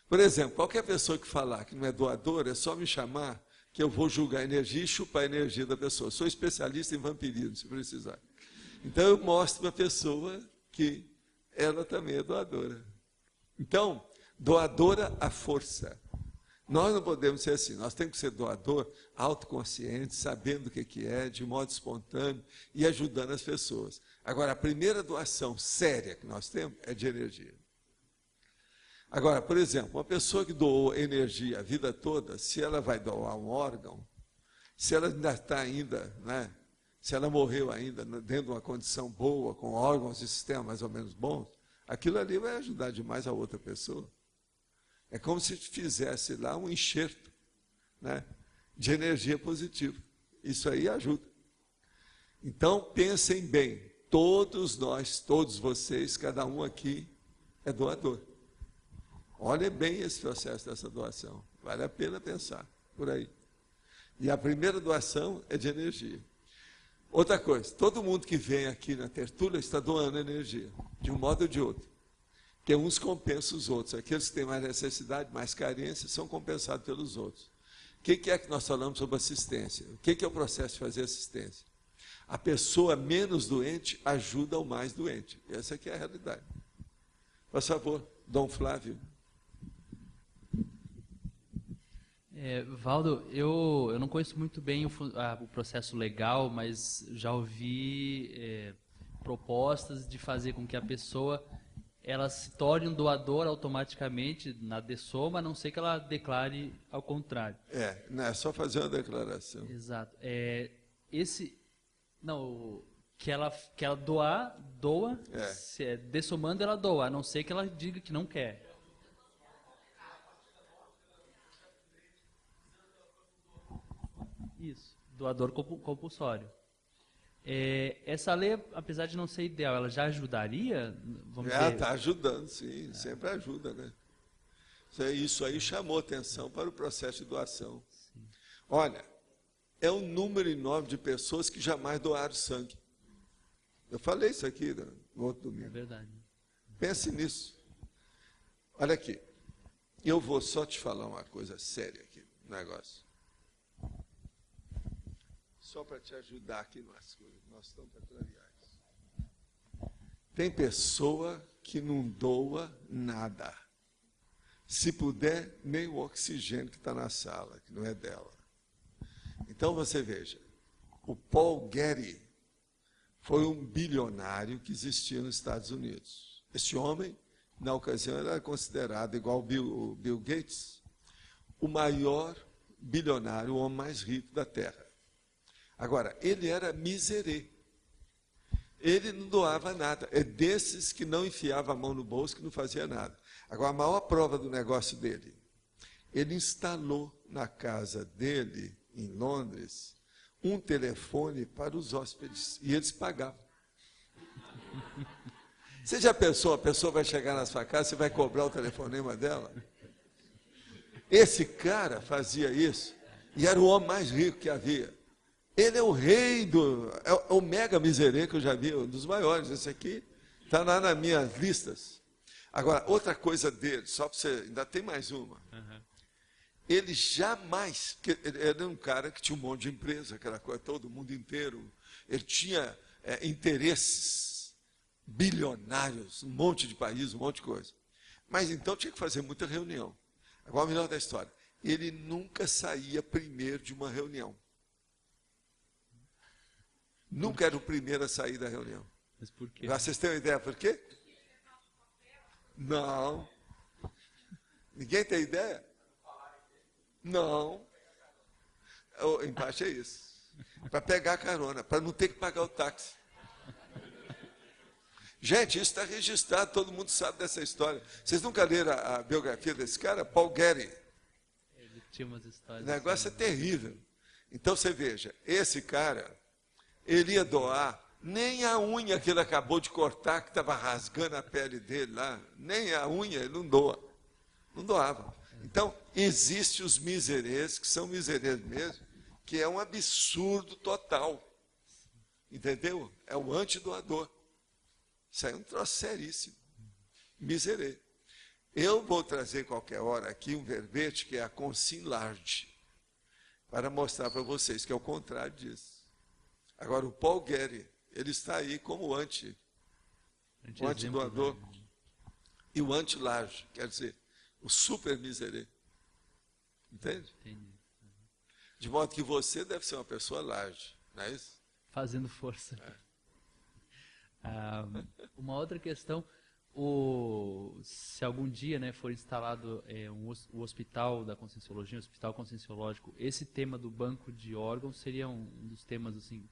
Por exemplo, qualquer pessoa que falar que não é doador, é só me chamar, que eu vou julgar a energia e chupar a energia da pessoa. Sou especialista em vampirismo, se precisar. Então, eu mostro para a pessoa que ela também é doadora. Então, doadora à força. Nós não podemos ser assim, nós temos que ser doador autoconsciente, sabendo o que é, de modo espontâneo e ajudando as pessoas. Agora, a primeira doação séria que nós temos é de energia. Agora, por exemplo, uma pessoa que doou energia a vida toda, se ela vai doar um órgão, se ela ainda está né, se ela morreu ainda dentro de uma condição boa, com órgãos e sistema mais ou menos bons, aquilo ali vai ajudar demais a outra pessoa. É como se fizesse lá um enxerto, né, de energia positiva. Isso aí ajuda. Então, pensem bem, todos nós, todos vocês, cada um aqui é doador. Olhem bem esse processo dessa doação. Vale a pena pensar por aí. E a primeira doação é de energia. Outra coisa, todo mundo que vem aqui na tertúlia está doando energia, de um modo ou de outro. Porque uns compensam os outros. Aqueles que têm mais necessidade, mais carência, são compensados pelos outros. O que é que nós falamos sobre assistência? O que é o processo de fazer assistência? A pessoa menos doente ajuda o mais doente. Essa aqui é a realidade. Por favor, Dom Flávio. Valdo, eu não conheço muito bem o processo legal, mas já ouvi propostas de fazer com que a pessoa ela se torne um doador automaticamente na dessoma, a não ser que ela declare ao contrário. Não é só fazer uma declaração. Exato. Que ela doa, se é dessomando, ela doa, a não ser que ela diga que não quer. Isso, doador compulsório. Essa lei, apesar de não ser ideal, ela já ajudaria? Está ajudando, sim, sempre ajuda, né? Isso aí chamou atenção para o processo de doação. Sim. Olha, é um número enorme de pessoas que jamais doaram sangue. Eu falei isso aqui no outro domingo. É verdade. Pense nisso. Olha aqui, eu vou só te falar uma coisa séria aqui, no negócio. Só para te ajudar aqui nas coisas, nós estamos contrariados. Tem pessoa que não doa nada. Se puder, nem o oxigênio que está na sala, que não é dela. Então você veja, o Paul Getty foi um bilionário que existia nos Estados Unidos. Esse homem, na ocasião, era considerado, igual o Bill Gates, o maior bilionário, o homem mais rico da Terra. Agora, ele era miserê. Ele não doava nada. É desses que não enfiava a mão no bolso, que não fazia nada. Agora, a maior prova do negócio dele, ele instalou na casa dele, em Londres, um telefone para os hóspedes, e eles pagavam. Você já pensou, a pessoa vai chegar na sua casa, você vai cobrar o telefonema dela? Esse cara fazia isso, e era o homem mais rico que havia. Ele é o rei é o mega miserê que eu já vi, um dos maiores. Esse aqui está lá nas minhas listas. Agora, outra coisa dele, só para você, ainda tem mais uma. Uhum. Ele jamais, porque ele era um cara que tinha um monte de empresa, aquela coisa, todo mundo inteiro, ele tinha interesses bilionários, um monte de países, um monte de coisa. Mas então tinha que fazer muita reunião. Agora, o melhor da história, ele nunca saía primeiro de uma reunião. Nunca era o primeiro a sair da reunião. Mas por quê? Vocês têm uma ideia por quê? Não. Ninguém tem ideia? Não. O empate é isso. Para pegar a carona, para não ter que pagar o táxi. Gente, isso está registrado, todo mundo sabe dessa história. Vocês nunca leram a biografia desse cara? Paul Getty. Ele tinha umas histórias. O negócio é terrível. Então você veja, esse cara, ele ia doar nem a unha que ele acabou de cortar, que estava rasgando a pele dele lá, nem a unha ele não doa. Não doava. Então, existem os miserês, que são miserês mesmo, que é um absurdo total. Entendeu? É o antidoador. Isso aí é um troço seríssimo. Miserê. Eu vou trazer qualquer hora aqui um verbete que é a consim large, para mostrar para vocês que é o contrário É. disso. Agora, o Paul Getty, ele está aí como o antidoador. E o anti-large, quer dizer, o super miserê. Entende? Entendi. De modo que você deve ser uma pessoa large, não é isso? Fazendo força. Uma outra questão, se algum dia, né, for instalado o hospital da Conscienciologia, um hospital conscienciológico, esse tema do banco de órgãos seria um dos temas assim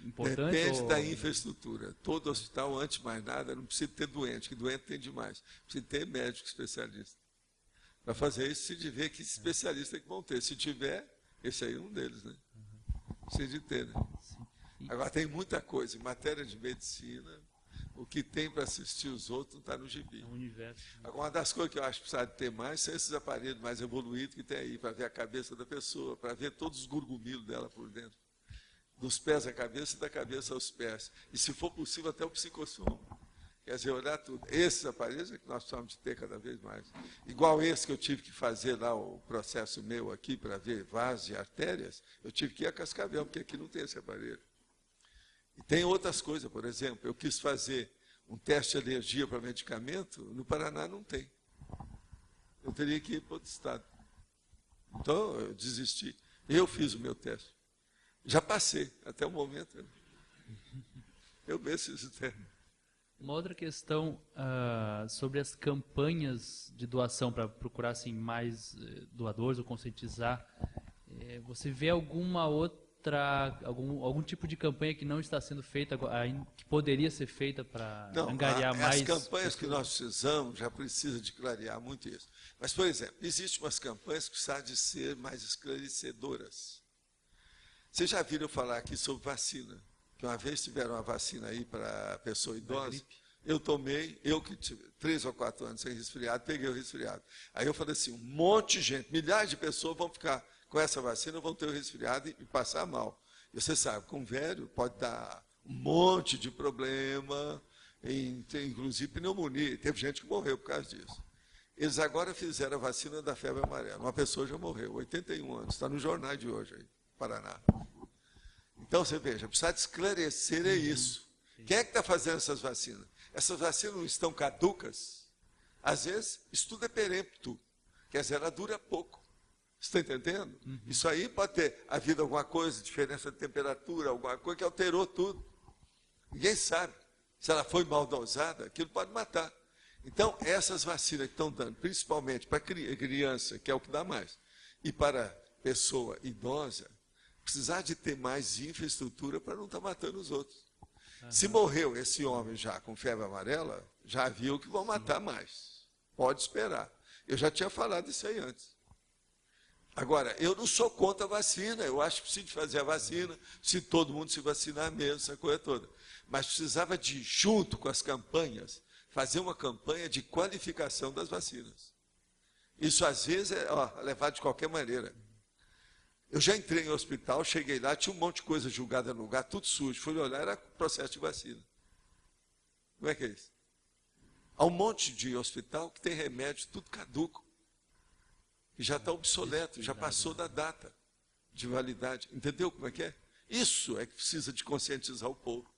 importantes? Depende da infraestrutura. Todo hospital, antes de mais nada, não precisa ter doente, que doente tem demais. Precisa ter médico especialista. Para fazer isso, se tiver que especialista que vão ter. Se tiver, esse aí é um deles, né? Precisa de ter, né? Agora, tem muita coisa. Em matéria de medicina, o que tem para assistir os outros não está no gibi. É um universo. Agora, uma das coisas que eu acho que precisa ter mais são esses aparelhos mais evoluídos que tem aí, para ver a cabeça da pessoa, para ver todos os gurgumilos dela por dentro. Dos pés à cabeça e da cabeça aos pés. E, se for possível, até o psicossom. Quer dizer, olhar tudo. Esses aparelhos é que nós precisamos de ter cada vez mais. Igual esse que eu tive que fazer lá, o processo meu aqui, para ver vasos e artérias, eu tive que ir a Cascavel, porque aqui não tem esse aparelho. E tem outras coisas, por exemplo, eu quis fazer um teste de alergia para medicamento, no Paraná não tem. Eu teria que ir para outro estado. Então, eu desisti. Eu fiz o meu teste. Já passei, até o momento. Eu mesmo fiz o teste. Uma outra questão sobre as campanhas de doação para procurar assim, mais doadores ou conscientizar. Você vê alguma outra, algum tipo de campanha que não está sendo feita, que poderia ser feita para angariar mais? As campanhas que nós precisamos já precisa de clarear muito isso. Mas, por exemplo, existem umas campanhas que precisam de ser mais esclarecedoras. Vocês já viram falar aqui sobre vacina? Que uma vez tiveram uma vacina aí para pessoa idosa, eu tomei, eu que tive 3 ou 4 anos sem resfriado, peguei o resfriado. Aí eu falei assim, um monte de gente, milhares de pessoas vão ficar com essa vacina, vão ter o resfriado e passar mal. E você sabe, com velho pode dar um monte de problema, inclusive pneumonia. Teve gente que morreu por causa disso. Eles agora fizeram a vacina da febre amarela. Uma pessoa já morreu, 81 anos, está no jornal de hoje aí, Paraná. Então, você veja, precisa de esclarecer é isso. Quem é que está fazendo essas vacinas? Essas vacinas não estão caducas? Às vezes, isso tudo é perempto. Quer dizer, ela dura pouco. Você está entendendo? Isso aí pode ter havido alguma coisa, diferença de temperatura, alguma coisa que alterou tudo. Ninguém sabe. Se ela foi mal dosada, aquilo pode matar. Então, essas vacinas que estão dando, principalmente para criança, que é o que dá mais, e para pessoa idosa, precisar de ter mais infraestrutura para não estar matando os outros. Se morreu esse homem já com febre amarela, já viu que vão matar mais. Pode esperar. Eu já tinha falado isso aí antes. Agora, eu não sou contra a vacina, eu acho que precisa de fazer a vacina, se todo mundo se vacinar mesmo, essa coisa toda. Mas precisava de, junto com as campanhas, fazer uma campanha de qualificação das vacinas. Isso, às vezes, é levado de qualquer maneira. Eu já entrei em hospital, cheguei lá, tinha um monte de coisa julgada no lugar, tudo sujo. Fui olhar, era processo de vacina. Como é que é isso? Há um monte de hospital que tem remédio, tudo caduco. E já está obsoleto, já passou da data de validade. Entendeu como é que é? Isso é que precisa de conscientizar o povo.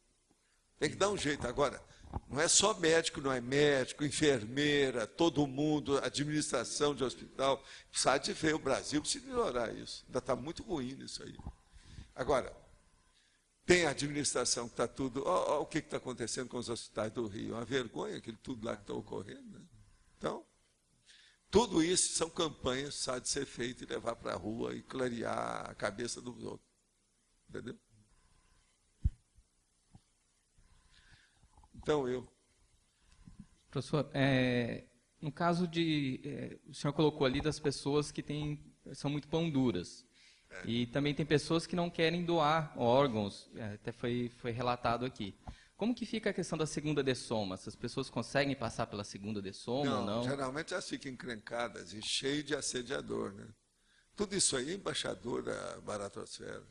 Tem que dar um jeito. Agora, não é só médico, não é médico, enfermeira, todo mundo, administração de hospital. Precisa de ver, o Brasil precisa melhorar isso. Ainda está muito ruim nisso aí. Agora, tem a administração que está tudo... Olha o que está acontecendo com os hospitais do Rio. É uma vergonha aquilo tudo lá que está ocorrendo. Né? Então, tudo isso são campanhas que precisam de ser feitas e levar para a rua e clarear a cabeça dos outros. Entendeu? Então, Professor, no caso de... o senhor colocou ali das pessoas que são muito pão duras. E também tem pessoas que não querem doar órgãos, até foi relatado aqui. Como que fica a questão da segunda dessoma? Essas pessoas conseguem passar pela segunda dessoma ou não? Geralmente elas ficam encrencadas e cheias de assediador. Né? Tudo isso aí é embaixador da baratosfera.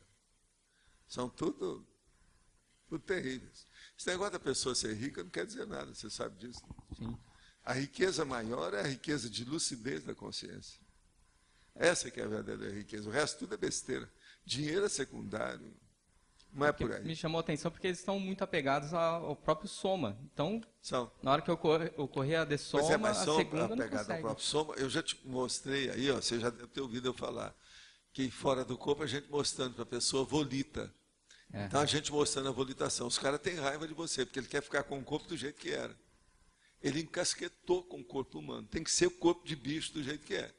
São tudo terríveis. Esse negócio da pessoa ser rica não quer dizer nada, você sabe disso. Sim. A riqueza maior é a riqueza de lucidez da consciência. Essa que é a verdadeira riqueza. O resto tudo é besteira. Dinheiro é secundário. Não é por aí. Me chamou a atenção porque eles estão muito apegados ao próprio soma. Então, na hora que ocorrer a dessoma, a segunda não consegue. Ao próprio soma, eu já te mostrei aí, ó, você já deve ter ouvido eu falar, que fora do corpo a gente mostrando para a pessoa volita. Então a gente mostrando a volitação. Os caras têm raiva de você, porque ele quer ficar com o corpo do jeito que era. Ele encasquetou com o corpo humano. Tem que ser o corpo de bicho do jeito que é.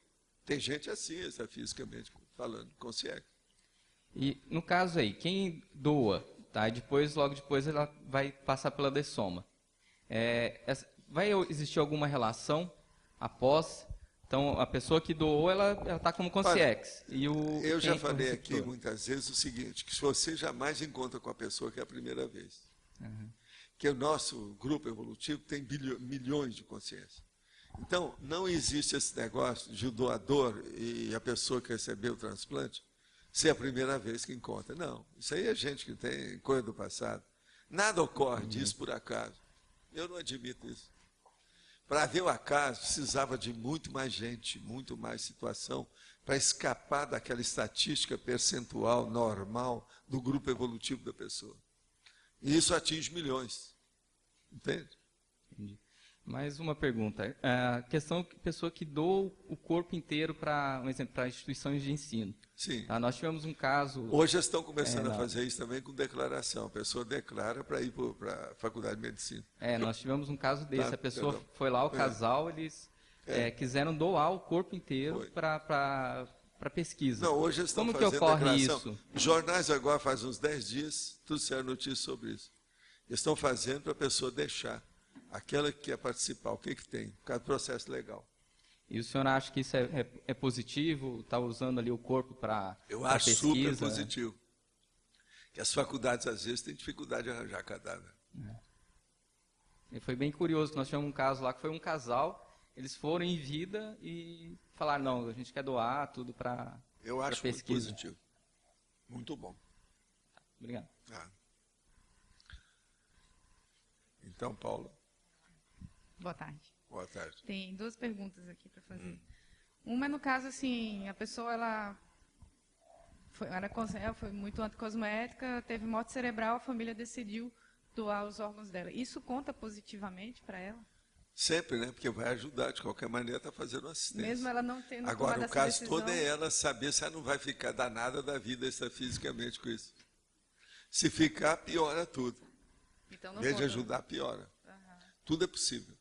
Tem gente assim, fisicamente falando, consegue. E no caso aí, quem doa, tá? Logo depois ela vai passar pela dessoma. Vai existir alguma relação após? Então, a pessoa que doou, ela está como consciex. Eu já falei aqui muitas vezes o seguinte, que se você jamais encontra com a pessoa que é a primeira vez, que o nosso grupo evolutivo tem milhões de consciências. Então, não existe esse negócio de o doador e a pessoa que recebeu o transplante ser a primeira vez que encontra. Não, isso aí é gente que tem coisa do passado. Nada ocorre disso por acaso. Eu não admito isso. Para haver o acaso, precisava de muito mais gente, muito mais situação, para escapar daquela estatística percentual normal do grupo evolutivo da pessoa. E isso atinge milhões. Entende? Entendi. Mais uma pergunta. A questão da pessoa que doa o corpo inteiro para, um exemplo, para instituições de ensino. Sim. Tá? Nós tivemos um caso... Hoje estão começando a fazer isso também com declaração. A pessoa declara para ir para a faculdade de medicina. Nós tivemos um caso desse. A pessoa foi lá, o casal, eles quiseram doar o corpo inteiro para pesquisa. Não, hoje eles estão fazendo declaração. Os jornais agora fazem uns 10 dias, tudo saiu notícia sobre isso. Eles estão fazendo para a pessoa deixar. Aquela que quer participar, o que tem? Por causa do processo legal. E o senhor acha que isso é positivo? Está usando ali o corpo para pesquisa? Eu acho super positivo. Que as faculdades, às vezes, têm dificuldade de arranjar cadáver. E foi bem curioso. Nós tivemos um caso lá que foi um casal, eles foram em vida e falaram, não, a gente quer doar tudo para pesquisa. Eu acho muito positivo. Muito bom. Obrigado. Então, Paula. Boa tarde. Boa tarde. Tem duas perguntas aqui para fazer. Uma é no caso, assim, a pessoa, ela foi muito anticosmética, teve morte cerebral, a família decidiu doar os órgãos dela. Isso conta positivamente para ela? Sempre, né? Porque vai ajudar, de qualquer maneira, está fazendo assistência. Mesmo ela não tendo Agora, tomado o caso decisão... todo é ela saber se ela não vai ficar danada da vida extrafisicamente com isso. Se ficar, piora tudo. Então, não em vez de conta. ajudar, piora. Tudo é possível.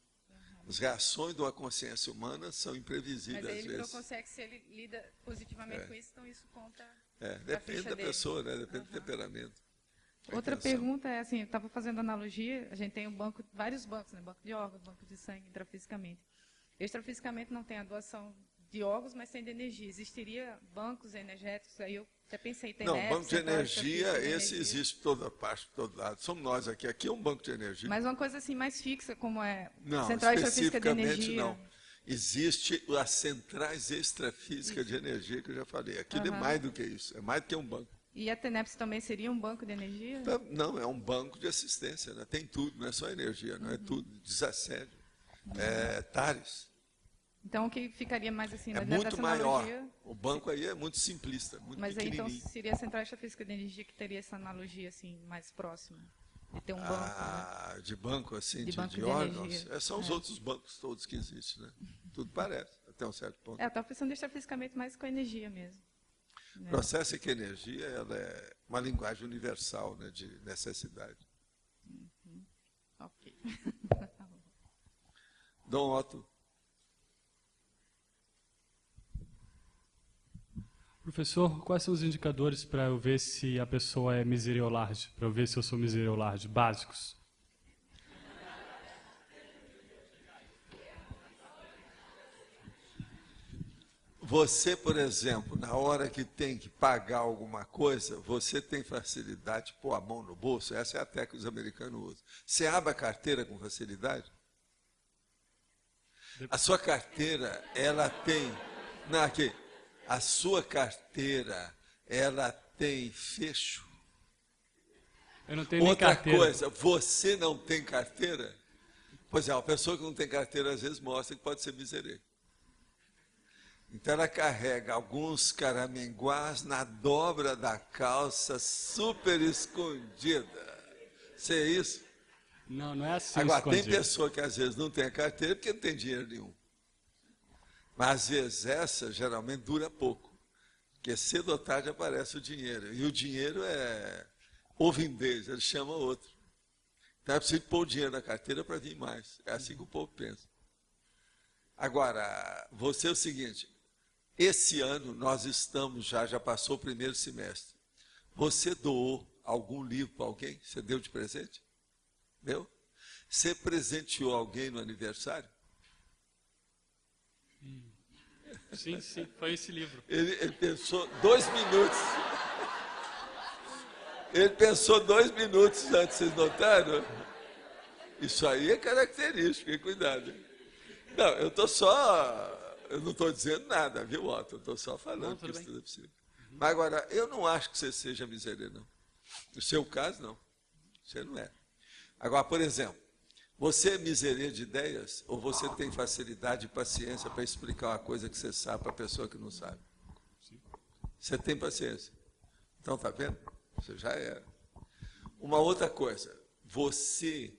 As reações de uma consciência humana são imprevisíveis, Mas aí às ele vezes. não consegue, se ele lida positivamente com isso, então isso conta. Depende da pessoa, né? Depende do temperamento. Outra pergunta é assim, eu estava fazendo analogia, a gente tem vários bancos, né? Banco de órgãos, banco de sangue, intrafisicamente. Extrafisicamente não tem a doação de órgãos, mas tem de energia. Existiria bancos energéticos, aí eu até pensei, tem banco de energia, esse existe por toda parte, por todo lado. Somos nós aqui. Aqui é um banco de energia. Mas uma coisa assim mais fixa, como é não, central extrafísica de energia. Não, existe as centrais extrafísicas de energia que eu já falei. Aquilo é mais do que isso, é mais do que um banco. E a TENEPS também seria um banco de energia? Não, é um banco de assistência, né? Tem tudo, não é só energia, não é tudo, desassédio, TARES, Então, o que ficaria mais assim, É dentro muito dessa maior. analogia... O banco aí é muito simplista, muito Mas aí, então, pequenininho. seria a Central Extrafísica de Energia que teria essa analogia assim, mais próxima? De ter um banco, né? De banco, assim, De banco de de órgãos. energia. São os outros bancos todos que existem, né? Tudo parece, até um certo ponto. Eu estava pensando extrafisicamente mais com a energia mesmo. Né? Processo é que a energia ela é uma linguagem universal, né, de necessidade. Ok. Dom Otto. Professor, quais são os indicadores para eu ver se a pessoa é miserê ou large? Para eu ver se eu sou miserê ou large? Básicos. Você, por exemplo, na hora que tem que pagar alguma coisa, você tem facilidade de pôr a mão no bolso? Essa é a técnica que os americanos usam. Você abre a carteira com facilidade? A sua carteira, ela tem... Não, aqui. A sua carteira, ela tem fecho? Eu não tenho nem Outra carteira. coisa, você não tem carteira? Pois é, uma pessoa que não tem carteira, às vezes, mostra que pode ser miserê. Então, ela carrega alguns caraminguás na dobra da calça, super escondida. Você é isso? Não, não é assim. Agora, escondido. tem pessoa que, às vezes, não tem a carteira porque não tem dinheiro nenhum. Mas, às vezes, essa, geralmente, dura pouco. Porque cedo ou tarde aparece o dinheiro. E o dinheiro é ovindez, ele chama outro. Então, é preciso pôr o dinheiro na carteira para vir mais. É assim que o povo pensa. Agora, você é o seguinte, esse ano nós estamos, já passou o primeiro semestre. Você doou algum livro para alguém? Você deu de presente? Deu? Você presenteou alguém no aniversário? Sim, sim, foi esse livro. Ele pensou 2 minutos. Ele pensou 2 minutos antes, vocês notaram? Isso aí é característico, hein? Cuidado. Não, eu não estou dizendo nada, viu, Otto? Eu estou só falando que isso tudo é possível. Mas agora, eu não acho que você seja miserê, não. No seu caso, não. Você não é. Agora, por exemplo, você é miserê de ideias ou você tem facilidade e paciência para explicar uma coisa que você sabe para a pessoa que não sabe? Você tem paciência. Então, tá vendo? Você já era. Uma outra coisa, você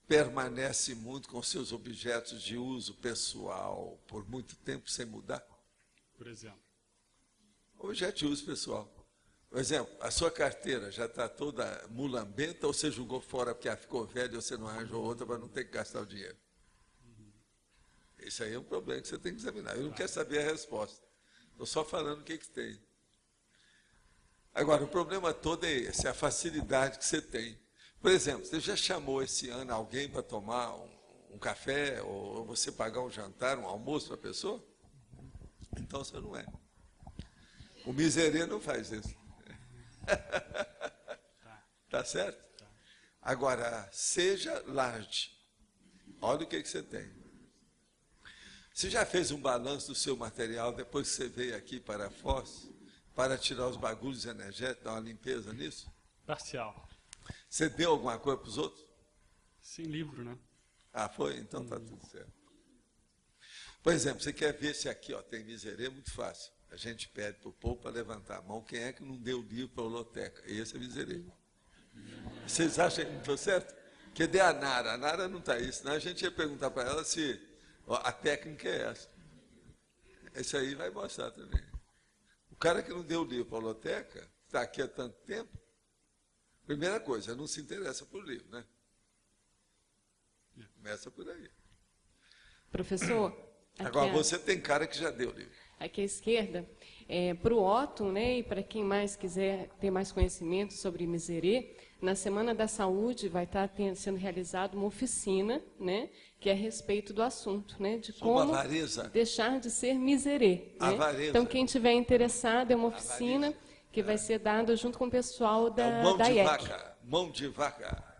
permanece muito com seus objetos de uso pessoal por muito tempo sem mudar? Por exemplo. Objeto de uso pessoal. Por exemplo, a sua carteira já está toda mulambenta ou você jogou fora porque ficou velha e você não arranjou outra para não ter que gastar o dinheiro? Isso aí é um problema que você tem que examinar. Eu não quero saber a resposta. Estou só falando o que tem. Agora, o problema todo é esse, é a facilidade que você tem. Por exemplo, você já chamou esse ano alguém para tomar um café, ou você pagar um jantar, um almoço para a pessoa? Então você não é. O miserê não faz isso. Tá certo? Agora, seja large. Olha o que você tem. Você já fez um balanço do seu material depois que você veio aqui para a Foz, para tirar os bagulhos energéticos, dar uma limpeza nisso? Parcial. Você deu alguma coisa para os outros? Sim, livro, né? Ah, foi? Então tá tudo certo. Por exemplo, você quer ver se aqui tem miserê? É muito fácil. A gente pede para o povo para levantar a mão. Quem é que não deu livro para a holoteca? Esse é miserê. Vocês acham que não estou certo? Cadê a Nara? A Nara não está aí. Senão a gente ia perguntar para ela se a técnica é essa. Esse aí vai mostrar também. O cara que não deu livro para a holoteca, está aqui há tanto tempo, primeira coisa, não se interessa por livro, né? Começa por aí. Professor, agora você tem cara que já deu livro. Aqui à esquerda, para o Otto, né, e para quem mais quiser ter mais conhecimento sobre miserê, na Semana da Saúde vai estar sendo realizada uma oficina, né, que é a respeito do assunto, né, de como deixar de ser miserê. Né? Então, quem tiver interessado, é uma oficina que vai ser dada junto com o pessoal da IEC. Mão de vaca.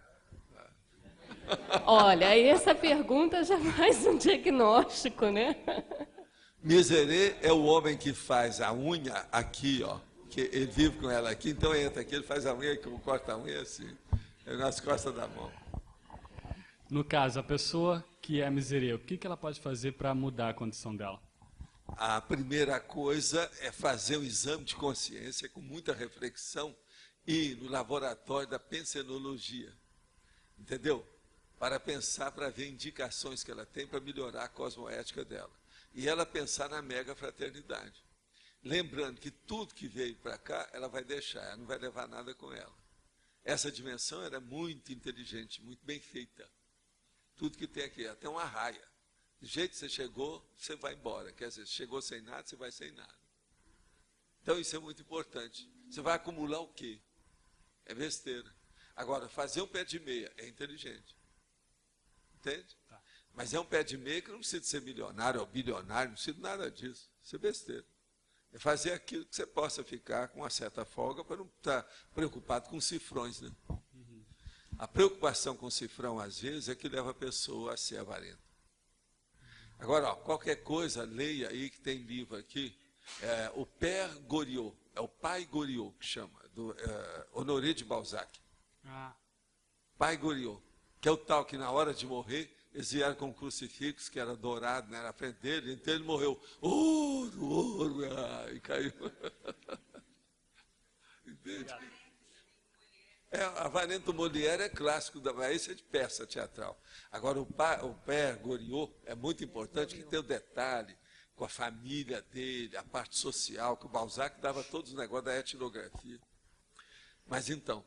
Olha, essa pergunta já faz um diagnóstico, né? Miserê é o homem que faz a unha aqui, ó. Que ele vive com ela aqui, então entra aqui, ele faz a unha, corta a unha assim, nas costas da mão. No caso, a pessoa que é a miseria, o que ela pode fazer para mudar a condição dela? A primeira coisa é fazer um exame de consciência com muita reflexão e no laboratório da pensenologia, entendeu? Para pensar, para ver indicações que ela tem para melhorar a cosmoética dela. E ela pensar na mega fraternidade. Lembrando que tudo que veio para cá, ela vai deixar, ela não vai levar nada com ela. Essa dimensão era muito inteligente, muito bem feita. Tudo que tem aqui, até uma raia. Do jeito que você chegou, você vai embora. Quer dizer, chegou sem nada, você vai sem nada. Então isso é muito importante. Você vai acumular o quê? É besteira. Agora, fazer um pé de meia é inteligente. Entende? Tá. Mas é um pé de meia que não precisa ser milionário ou bilionário, não precisa nada disso. Isso é besteira. É fazer aquilo que você possa ficar com uma certa folga para não estar preocupado com cifrões, né? Uhum. A preocupação com cifrão, às vezes, é que leva a pessoa a ser avarenta. Agora, ó, qualquer coisa, leia aí que tem livro aqui, o Père Goriot, é o Pai Goriot que chama, do Honoré de Balzac. Pai Goriot, que é o tal que na hora de morrer, eles vieram com um crucifixo que era dourado, né, na frente dele, então ele morreu, ouro, e caiu. Entende? A Varento Molière é clássico da Bahia, isso é de peça teatral. Agora, o Père Goriot é muito importante, que tem o detalhe com a família dele, a parte social, que o Balzac dava todos os negócios da etnografia. Mas então...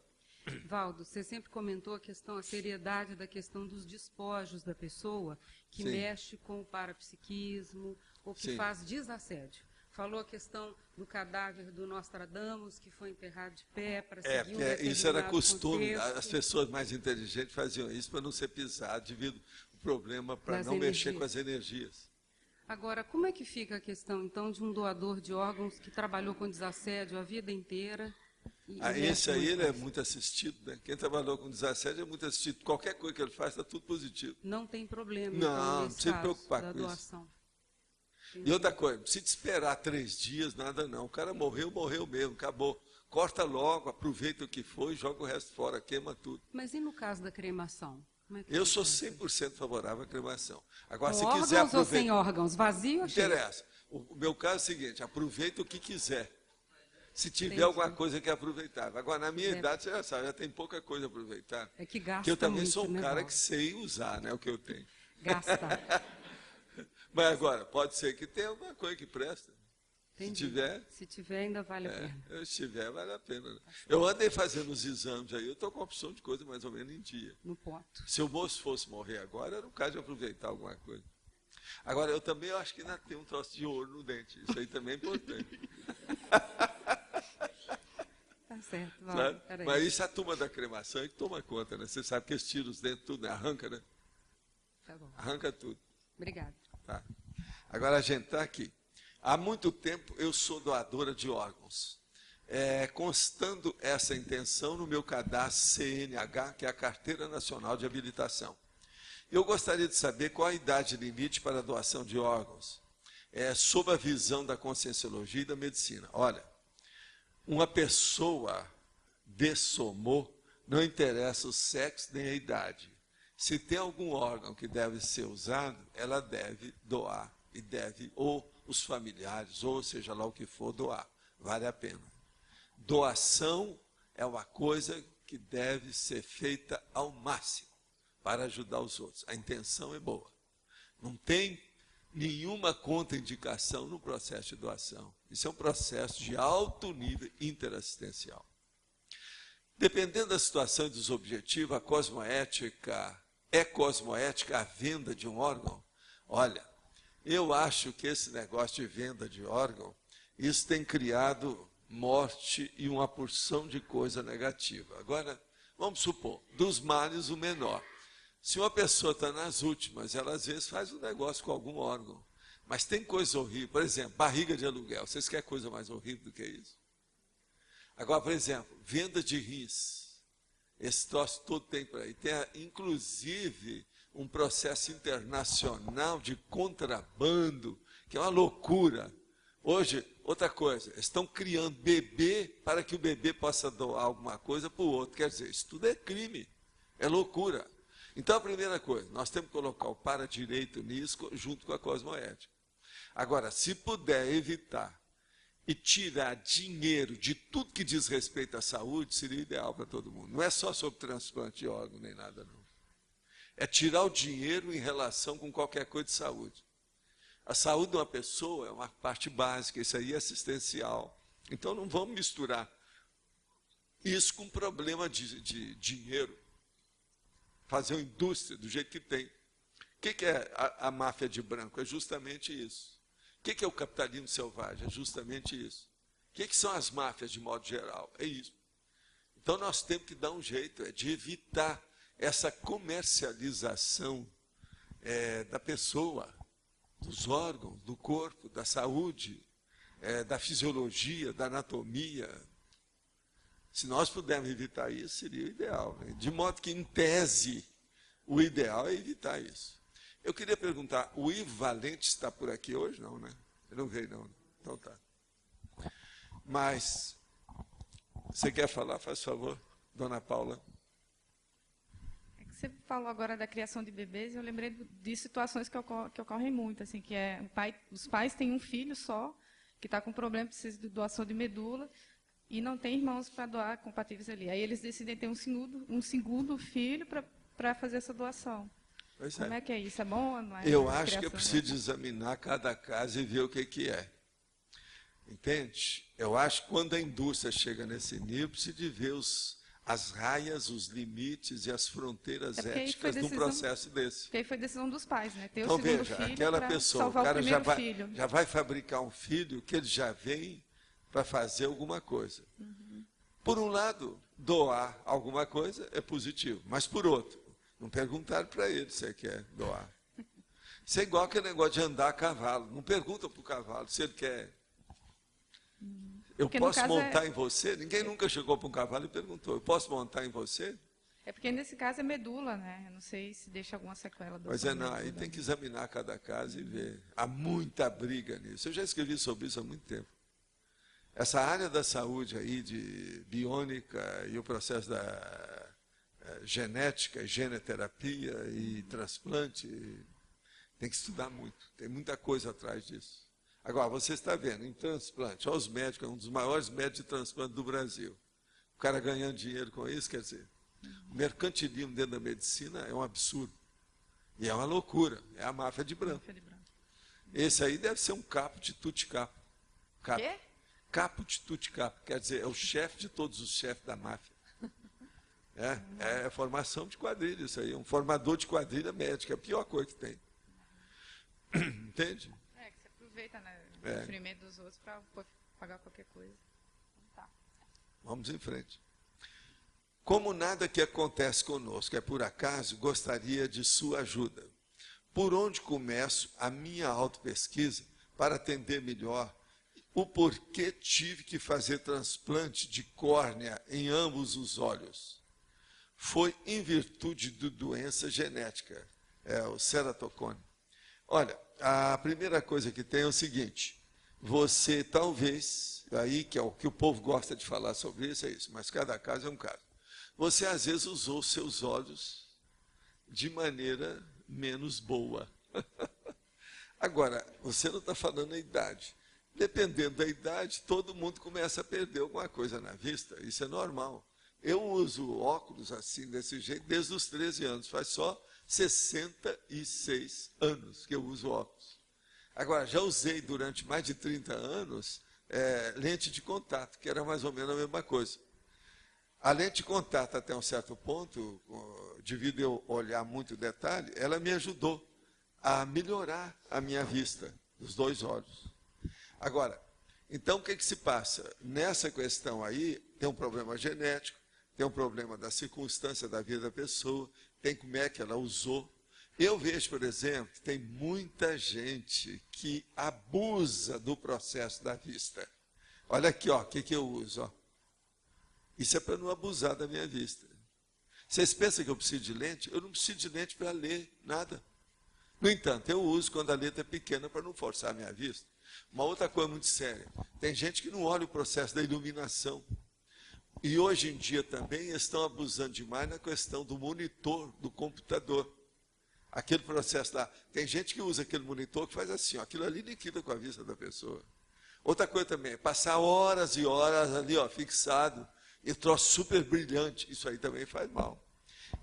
Valdo, você sempre comentou a seriedade da questão dos despojos da pessoa que Sim. mexe com o parapsiquismo ou que Sim. faz desassédio. Falou a questão do cadáver do Nostradamus, que foi enterrado de pé para seguir um determinado isso era costume, contexto. as pessoas mais inteligentes faziam isso para não ser pisado, devido ao problema para Das não mexer energias. com as energias. Agora, como é que fica a questão, então, de um doador de órgãos que trabalhou com desassédio a vida inteira? Esse aí ele é muito assistido, né? Quem trabalhou com desassédio é muito assistido. Qualquer coisa que ele faz está tudo positivo. Não tem problema, Não, então, não nesse precisa se caso preocupar da com doação. isso. E outra coisa, não precisa esperar 3 dias, nada não. O cara morreu mesmo, acabou. Corta logo, aproveita o que foi, joga o resto fora, queima tudo. Mas e no caso da cremação? Como é que Eu sou funciona? 100% favorável à cremação. Agora, Com se órgãos quiser ou aproveitar... sem órgãos? Vazio ou cheio? Interessa. O meu caso é o seguinte, aproveita o que quiser. Se tiver Entendi. alguma coisa que é aproveitável. Agora, na minha Deve. idade, você já sabe, já tem pouca coisa a aproveitar. É que gasta Porque eu também muito, sou um né, cara Valdo? que sei usar, né, o que eu tenho. Gasta. Mas agora, pode ser que tenha alguma coisa que presta. Entendi. Se tiver, Se tiver, ainda vale a pena. se tiver, vale a pena. Eu andei fazendo os exames aí, eu estou com a opção de coisa mais ou menos em dia. No ponto. Se o moço fosse morrer agora, era o caso de aproveitar alguma coisa. Agora, eu também acho que ainda tem um troço de ouro no dente. Isso aí também é importante. Tá certo, Sabe? Valdo. Peraí. Mas isso a turma da cremação é que toma conta, né? Você sabe que eles tiram os dentes tudo, né? Arranca, né? Tá bom. Arranca tudo. Obrigada. Tá. Agora a gente está aqui. Há muito tempo eu sou doadora de órgãos. Constando essa intenção no meu cadastro CNH, que é a Carteira Nacional de Habilitação. Eu gostaria de saber qual a idade limite para a doação de órgãos, sob a visão da conscienciologia e da medicina. Olha, uma pessoa dessomou, não interessa o sexo nem a idade. Se tem algum órgão que deve ser usado, ela deve doar, e deve, ou os familiares, ou seja lá o que for, doar. Vale a pena. Doação é uma coisa que deve ser feita ao máximo para ajudar os outros. A intenção é boa. Não tem nenhuma contraindicação no processo de doação. Isso é um processo de alto nível interassistencial. Dependendo da situação e dos objetivos, a cosmoética é cosmoética a venda de um órgão? Olha, eu acho que esse negócio de venda de órgão, isso tem criado morte e uma porção de coisa negativa. Agora, vamos supor, dos males o menor. Se uma pessoa está nas últimas, ela às vezes faz um negócio com algum órgão. Mas tem coisa horrível, por exemplo, barriga de aluguel. Vocês querem coisa mais horrível do que isso? Agora, por exemplo, venda de rins. Esse troço todo tem por aí. Tem, inclusive, um processo internacional de contrabando, que é uma loucura. Hoje, outra coisa, estão criando bebê para que o bebê possa doar alguma coisa para o outro. Quer dizer, isso tudo é crime, é loucura. Então, a primeira coisa, nós temos que colocar o para-direito nisso junto com a cosmoética. Agora, se puder evitar e tirar dinheiro de tudo que diz respeito à saúde, seria ideal para todo mundo. Não é só sobre transplante de órgão, nem nada, não. É tirar o dinheiro em relação com qualquer coisa de saúde. A saúde de uma pessoa é uma parte básica, isso aí é assistencial. Então, não vamos misturar isso com problema de dinheiro. Fazer uma indústria do jeito que tem. O que é a máfia de branco? É justamente isso. O que é o capitalismo selvagem? É justamente isso. O que são as máfias de modo geral? É isso. Então nós temos que dar um jeito de evitar essa comercialização da pessoa, dos órgãos, do corpo, da saúde, da fisiologia, da anatomia. Se nós pudermos evitar isso, seria o ideal. Né? De modo que, em tese, o ideal é evitar isso. Eu queria perguntar, o Ivo Valente está por aqui hoje? Não, né? Ele não veio, não. Então tá. Mas, você quer falar? Faz favor, dona Paula. É que você falou agora da criação de bebês, e eu lembrei de situações que ocorrem muito, assim, que os pais têm um filho só, que está com problema, precisa de doação de medula, e não tem irmãos para doar compatíveis ali. Aí eles decidem ter um segundo filho para fazer essa doação. Como é que é isso? É bom ou não é? Eu acho que é preciso examinar cada caso e ver o que é. Entende? Eu acho que quando a indústria chega nesse nível, precisa de ver as raias, os limites e as fronteiras éticas de um processo desse. Porque aí foi decisão dos pais, né? Ter então, o segundo veja, filho aquela pessoa, o cara filho. já vai fabricar um filho que ele já vem para fazer alguma coisa. Por um lado, doar alguma coisa é positivo, mas por outro, não perguntaram para ele se ele quer doar. Isso é igual aquele negócio de andar a cavalo. Não pergunta para o cavalo se ele quer. Eu posso montar em você? Ninguém nunca chegou para um cavalo e perguntou, eu posso montar em você? É porque nesse caso é medula, né? Eu não sei se deixa alguma sequela. Mas não, aí tem que examinar cada caso e ver. Há muita briga nisso. Eu já escrevi sobre isso há muito tempo. Essa área da saúde aí, de biônica e o processo da genética e geneterapia e transplante, tem que estudar muito. Tem muita coisa atrás disso. Agora, você está vendo, em transplante, olha os médicos, é um dos maiores médicos de transplante do Brasil. O cara ganhando dinheiro com isso, quer dizer, o mercantilismo dentro da medicina é um absurdo. E é uma loucura, é a máfia de branco. Esse aí deve ser um capo de tutti-capo. Quê? Capo de tutti-capo, quer dizer, é o chefe de todos os chefes da máfia. É formação de quadrilha, isso aí. Um formador de quadrilha médica, é a pior coisa que tem. Entende? É, que você aproveita, né, o sofrimento dos outros para pagar qualquer coisa. Tá. Vamos em frente. Como nada que acontece conosco é por acaso, gostaria de sua ajuda. Por onde começo a minha autopesquisa para atender melhor o porquê tive que fazer transplante de córnea em ambos os olhos? Foi em virtude de doença genética, o ceratocone. Olha, a primeira coisa que tem é o seguinte, você talvez, aí que é o que o povo gosta de falar sobre isso, é isso, mas cada caso é um caso. Você às vezes usou seus olhos de maneira menos boa. Agora, você não está falando a idade. Dependendo da idade, todo mundo começa a perder alguma coisa na vista, isso é normal. Eu uso óculos assim, desse jeito, desde os 13 anos, faz só 66 anos que eu uso óculos. Agora, já usei durante mais de 30 anos lente de contato, que era mais ou menos a mesma coisa. A lente de contato, até um certo ponto, devido eu olhar muito detalhe, ela me ajudou a melhorar a minha vista dos dois olhos. Agora, então o que se passa? Nessa questão aí, tem um problema genético, tem um problema da circunstância da vida da pessoa, tem como é que ela usou. Eu vejo, por exemplo, que tem muita gente que abusa do processo da vista. Olha aqui, ó, o que eu uso? Ó. Isso é para não abusar da minha vista. Vocês pensam que eu preciso de lente? Eu não preciso de lente para ler nada. No entanto, eu uso quando a letra é pequena para não forçar a minha vista. Uma outra coisa muito séria, tem gente que não olha o processo da iluminação. E hoje em dia também estão abusando demais na questão do monitor do computador. Aquele processo lá. Tem gente que usa aquele monitor que faz assim, ó, aquilo ali liquida com a vista da pessoa. Outra coisa também, é passar horas e horas ali, ó, fixado, e troço super brilhante. Isso aí também faz mal.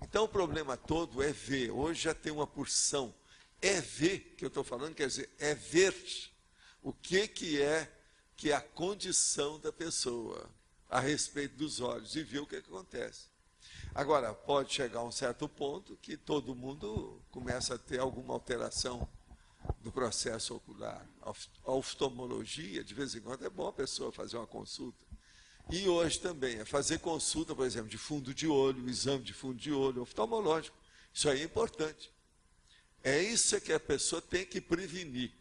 Então o problema todo é ver. Hoje já tem uma porção. É ver, que eu estou falando, quer dizer, é ver o que é a condição da pessoa a respeito dos olhos e ver o que acontece. Agora, pode chegar a um certo ponto que todo mundo começa a ter alguma alteração do processo ocular. A oftalmologia, de vez em quando, é bom a pessoa fazer uma consulta. E hoje também, é fazer consulta, por exemplo, de fundo de olho, exame de fundo de olho, oftalmológico. Isso aí é importante. É isso que a pessoa tem que prevenir.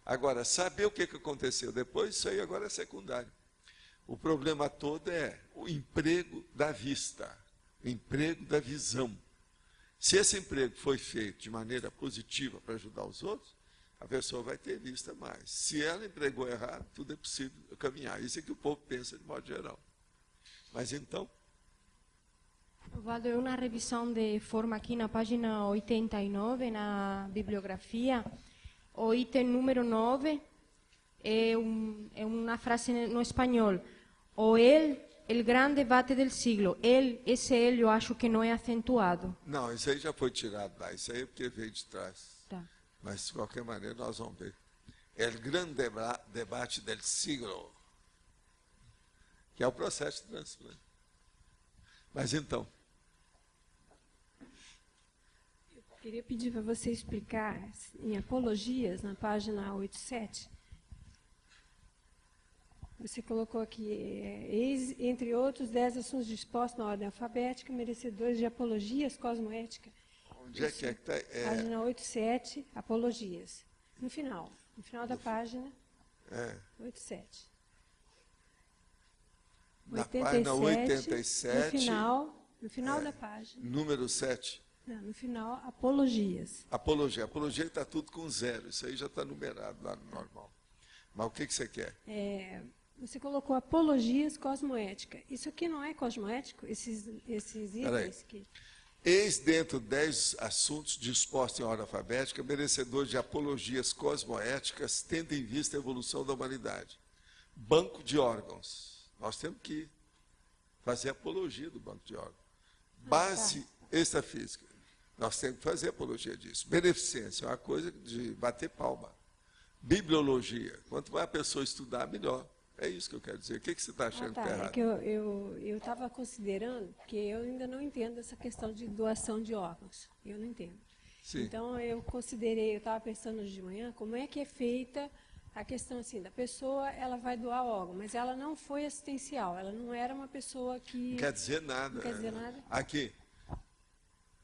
Agora, saber o que aconteceu depois, isso aí agora é secundário. O problema todo é o emprego da vista, o emprego da visão. Se esse emprego foi feito de maneira positiva para ajudar os outros, a pessoa vai ter vista mais. Se ela empregou errado, tudo é possível caminhar. Isso é que o povo pensa de modo geral. Mas então... Vado uma revisão de forma aqui na página 89, na bibliografia. O item número 9 é uma frase no espanhol. O el gran debate del siglo. Esse eu acho que não é acentuado. Não, isso aí já foi tirado lá. Isso aí é porque veio de trás. Tá. Mas, de qualquer maneira, nós vamos ver. El gran debate del siglo. Que é o processo de transplante. Mas então... Eu queria pedir para você explicar, em Apologias, na página 87, você colocou aqui, eis, entre outros, 10 assuntos dispostos na ordem alfabética, merecedores de apologias cosmoética. Onde é que está? Página 87, Apologias. No final da página 87. Na página 87. No final da página. Número 7. Não, no final, Apologias. Apologia. Apologia está tudo com 0. Isso aí já está numerado lá no normal. Mas o que você quer? Você colocou Apologias cosmoética. Isso aqui não é cosmoético? Esses itens que... Eis dentro 10 assuntos dispostos em ordem alfabética, merecedores de apologias cosmoéticas, tendo em vista a evolução da humanidade. Banco de órgãos. Nós temos que fazer apologia do banco de órgãos. Base extrafísica. Nós temos que fazer apologia disso. Beneficência é uma coisa de bater palma. Bibliologia. Quanto mais a pessoa estudar, melhor. É isso que eu quero dizer. O que você está achando que está errado? É que eu estava considerando, porque eu ainda não entendo essa questão de doação de órgãos. Eu não entendo. Sim. Então, eu estava pensando hoje de manhã, como é que é feita a questão assim, da pessoa, ela vai doar órgão, mas ela não foi assistencial, ela não era uma pessoa que... Não quer dizer nada. Não quer dizer nada? Aqui.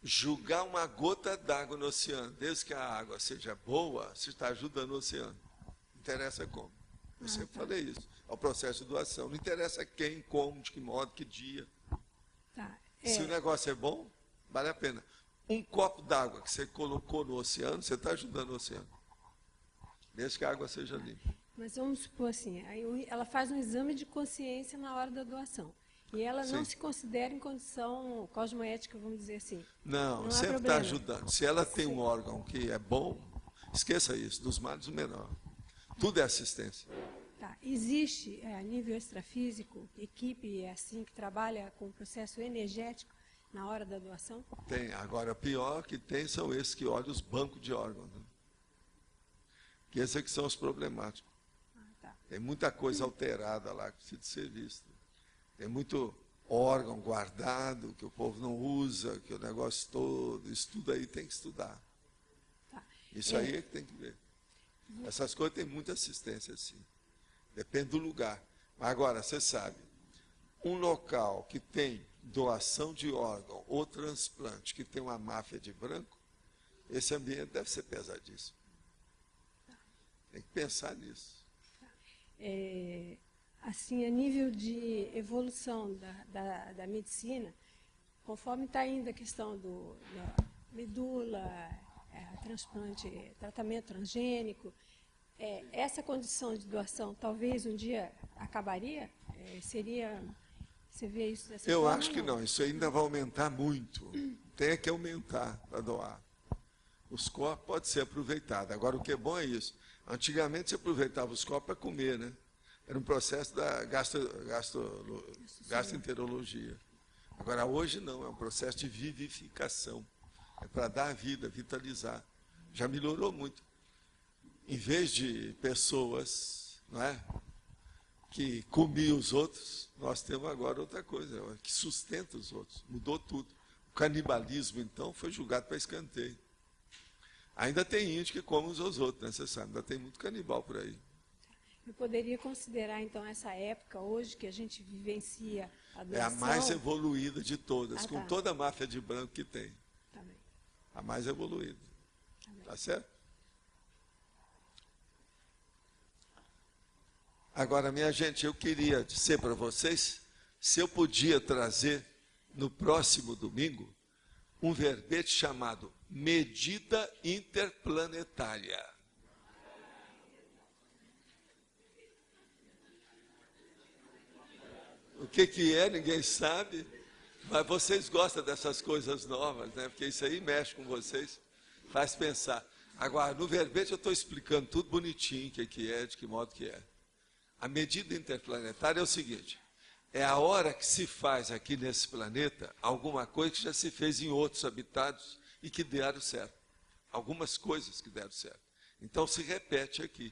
Julgar uma gota d'água no oceano, desde que a água seja boa, você está ajudando o oceano. Não interessa como. Eu sempre falei isso. É o processo de doação. Não interessa quem, como, de que modo, que dia. Tá. Se o negócio é bom, vale a pena. Um copo d'água que você colocou no oceano, você está ajudando o oceano. Desde que a água seja limpa. Mas vamos supor assim, aí ela faz um exame de consciência na hora da doação. E ela não se considera em condição cosmoética, vamos dizer assim. Não sempre está ajudando. Se ela tem um órgão que é bom, esqueça isso, dos males o menor. Tudo é assistência. Tá. Existe, a nível extrafísico, equipe assim que trabalha com o processo energético na hora da doação? Tem. Agora, pior que tem são esses que olham os bancos de órgãos. Né? Que esses é que são os problemáticos. Tá. Tem muita coisa alterada lá que precisa ser vista. Tem muito órgão guardado que o povo não usa, que o negócio todo, isso tudo aí tem que estudar. Tá. Isso aí é que tem que ver. Essas coisas têm muita assistência, sim. Depende do lugar. Mas agora, você sabe, um local que tem doação de órgão ou transplante, que tem uma máfia de branco, esse ambiente deve ser pesadíssimo. Tem que pensar nisso. Assim, a nível de evolução da medicina, conforme está indo a questão da medula, transplante, tratamento transgênico, essa condição de doação talvez um dia acabaria? Você vê isso dessa Eu forma? acho que não, isso ainda vai aumentar muito. Tem que aumentar para doar. Os corpos podem ser aproveitados. Agora, o que é bom é isso. Antigamente, você aproveitava os corpos para comer, né? Era um processo da gastroenterologia. Agora, hoje não, é um processo de vivificação. É para dar vida, vitalizar. Já melhorou muito. Em vez de pessoas, não é, que comiam os outros, nós temos agora outra coisa, que sustenta os outros. Mudou tudo. O canibalismo, então, foi julgado para escanteio. Ainda tem índio que come uns aos outros, né? Você sabe, ainda tem muito canibal por aí. Eu poderia considerar, então, essa época, hoje, que a gente vivencia a doação... É a mais evoluída de todas, tá. com toda a máfia de branco que tem. Tá bem. A mais evoluída. Tá certo? Agora, minha gente, eu queria dizer para vocês, se eu podia trazer, no próximo domingo, um verbete chamado medida interplanetária. O que é, ninguém sabe, mas vocês gostam dessas coisas novas, né? Porque isso aí mexe com vocês, faz pensar. Agora, no verbete eu estou explicando tudo bonitinho, o que é, de que modo que é. A medida interplanetária é o seguinte, é a hora que se faz aqui nesse planeta alguma coisa que já se fez em outros habitados e que deram certo. Algumas coisas que deram certo. Então se repete aqui.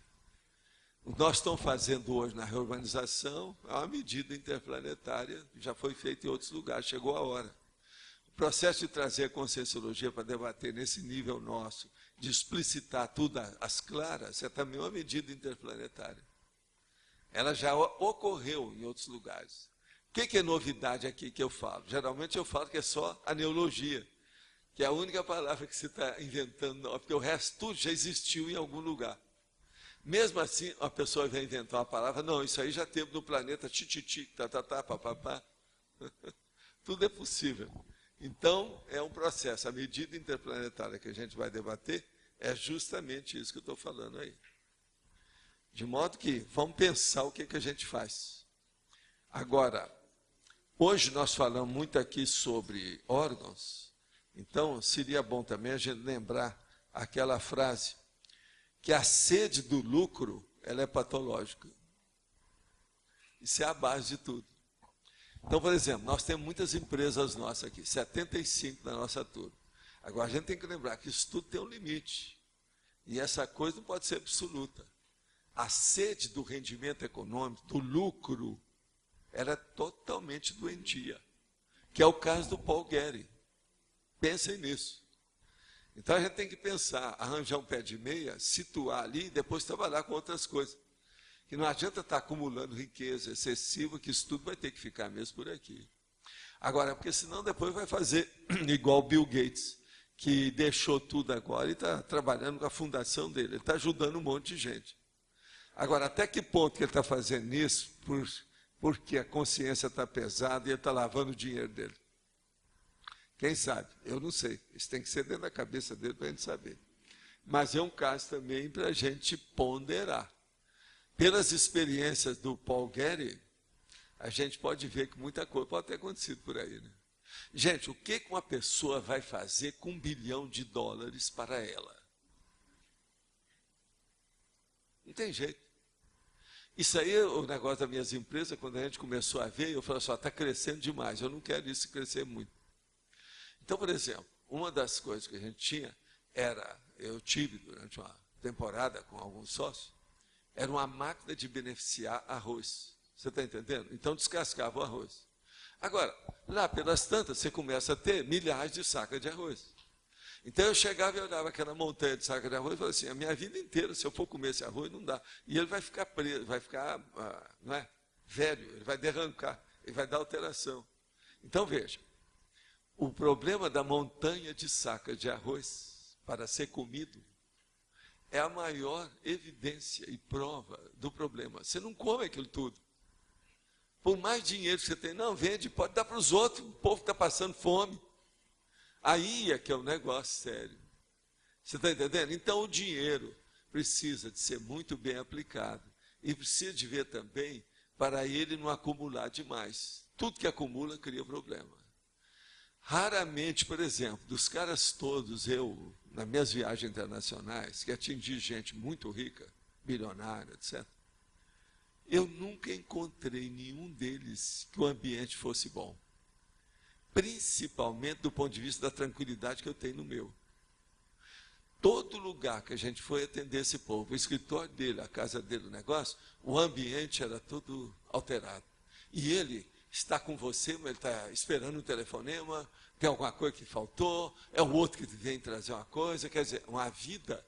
O que nós estamos fazendo hoje na reurbanização é uma medida interplanetária que já foi feita em outros lugares, chegou a hora. O processo de trazer a conscienciologia para debater nesse nível nosso, de explicitar tudo às claras, é também uma medida interplanetária. Ela já ocorreu em outros lugares. O que é novidade aqui que eu falo? Geralmente eu falo que é só a neologia, que é a única palavra que você está inventando, porque o resto tudo já existiu em algum lugar. Mesmo assim, a pessoa vai inventar uma palavra, não, isso aí já teve no planeta, tititi, tatatá, papapá. Tudo é possível. Então, é um processo. A medida interplanetária que a gente vai debater é justamente isso que eu estou falando aí. De modo que vamos pensar o que a gente faz. Agora, hoje nós falamos muito aqui sobre órgãos, então seria bom também a gente lembrar aquela frase que a sede do lucro, ela é patológica. Isso é a base de tudo. Então, por exemplo, nós temos muitas empresas nossas aqui, 75 na nossa turma. Agora, a gente tem que lembrar que isso tudo tem um limite. E essa coisa não pode ser absoluta. A sede do rendimento econômico, do lucro, ela é totalmente doentia. Que é o caso do Paul Getty. Pensem nisso. Então a gente tem que pensar, arranjar um pé de meia, situar ali e depois trabalhar com outras coisas. Que não adianta estar acumulando riqueza excessiva, que isso tudo vai ter que ficar mesmo por aqui. Agora, porque senão depois vai fazer igual Bill Gates, que deixou tudo agora e está trabalhando com a fundação dele. Ele está ajudando um monte de gente. Agora, até que ponto que ele está fazendo isso porque a consciência está pesada e ele está lavando o dinheiro dele? Quem sabe? Eu não sei. Isso tem que ser dentro da cabeça dele para a gente saber. Mas é um caso também para a gente ponderar. Pelas experiências do Paul Getty, a gente pode ver que muita coisa pode ter acontecido por aí, né? Gente, o que uma pessoa vai fazer com $1 bilhão para ela? Não tem jeito. Isso aí é o negócio das minhas empresas, quando a gente começou a ver, eu falei assim, está crescendo demais, eu não quero isso crescer muito. Então, por exemplo, uma das coisas que a gente tinha era, eu tive durante uma temporada com alguns sócios, era uma máquina de beneficiar arroz. Você está entendendo? Então descascava o arroz. Agora, lá pelas tantas, você começa a ter milhares de sacas de arroz. Então eu chegava e olhava aquela montanha de sacas de arroz e falava assim, a minha vida inteira, se eu for comer esse arroz, não dá. E ele vai ficar preso, vai ficar não é, velho, ele vai derrancar, ele vai dar alteração. Então veja, o problema da montanha de sacas de arroz para ser comido é a maior evidência e prova do problema. Você não come aquilo tudo. Por mais dinheiro que você tem, não, vende, pode dar para os outros, o povo está passando fome. Aí é que é um negócio sério. Você está entendendo? Então o dinheiro precisa de ser muito bem aplicado. E precisa de ver também para ele não acumular demais. Tudo que acumula cria problema. Raramente, por exemplo, dos caras todos, nas minhas viagens internacionais, que atingi gente muito rica, bilionária, etc., eu nunca encontrei nenhum deles que o ambiente fosse bom. Principalmente do ponto de vista da tranquilidade que eu tenho no meu. Todo lugar que a gente foi atender esse povo, o escritório dele, a casa dele, o negócio, o ambiente era todo alterado. E ele está com você, mas ele está esperando um telefonema, tem alguma coisa que faltou, é o outro que vem trazer uma coisa. Quer dizer, uma vida,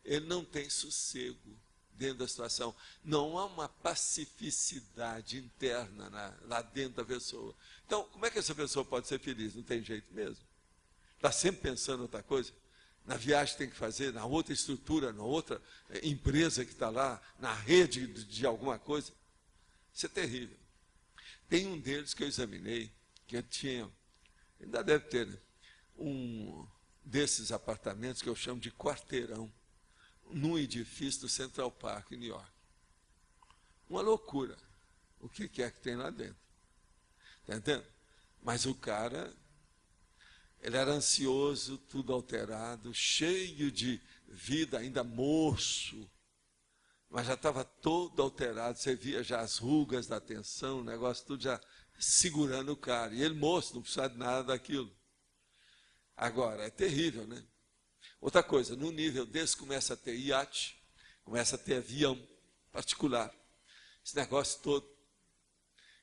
ele não tem sossego dentro da situação. Não há uma pacificidade interna lá dentro da pessoa. Então, como é que essa pessoa pode ser feliz? Não tem jeito mesmo. Está sempre pensando em outra coisa. Na viagem que tem que fazer, na outra estrutura, na outra empresa que está lá, na rede de alguma coisa. Isso é terrível. Tem um deles que eu examinei, que eu tinha, ainda deve ter, né? Um desses apartamentos que eu chamo de quarteirão, num edifício do Central Park, em New York. Uma loucura. O que é que tem lá dentro? Está entendendo? Mas o cara, ele era ansioso, tudo alterado, cheio de vida, ainda moço, mas já estava todo alterado. Você via já as rugas da tensão, o negócio tudo já segurando o cara. E ele moço, não precisava de nada daquilo. Agora, é terrível, né? Outra coisa, no nível desse começa a ter iate, começa a ter avião particular. Esse negócio todo.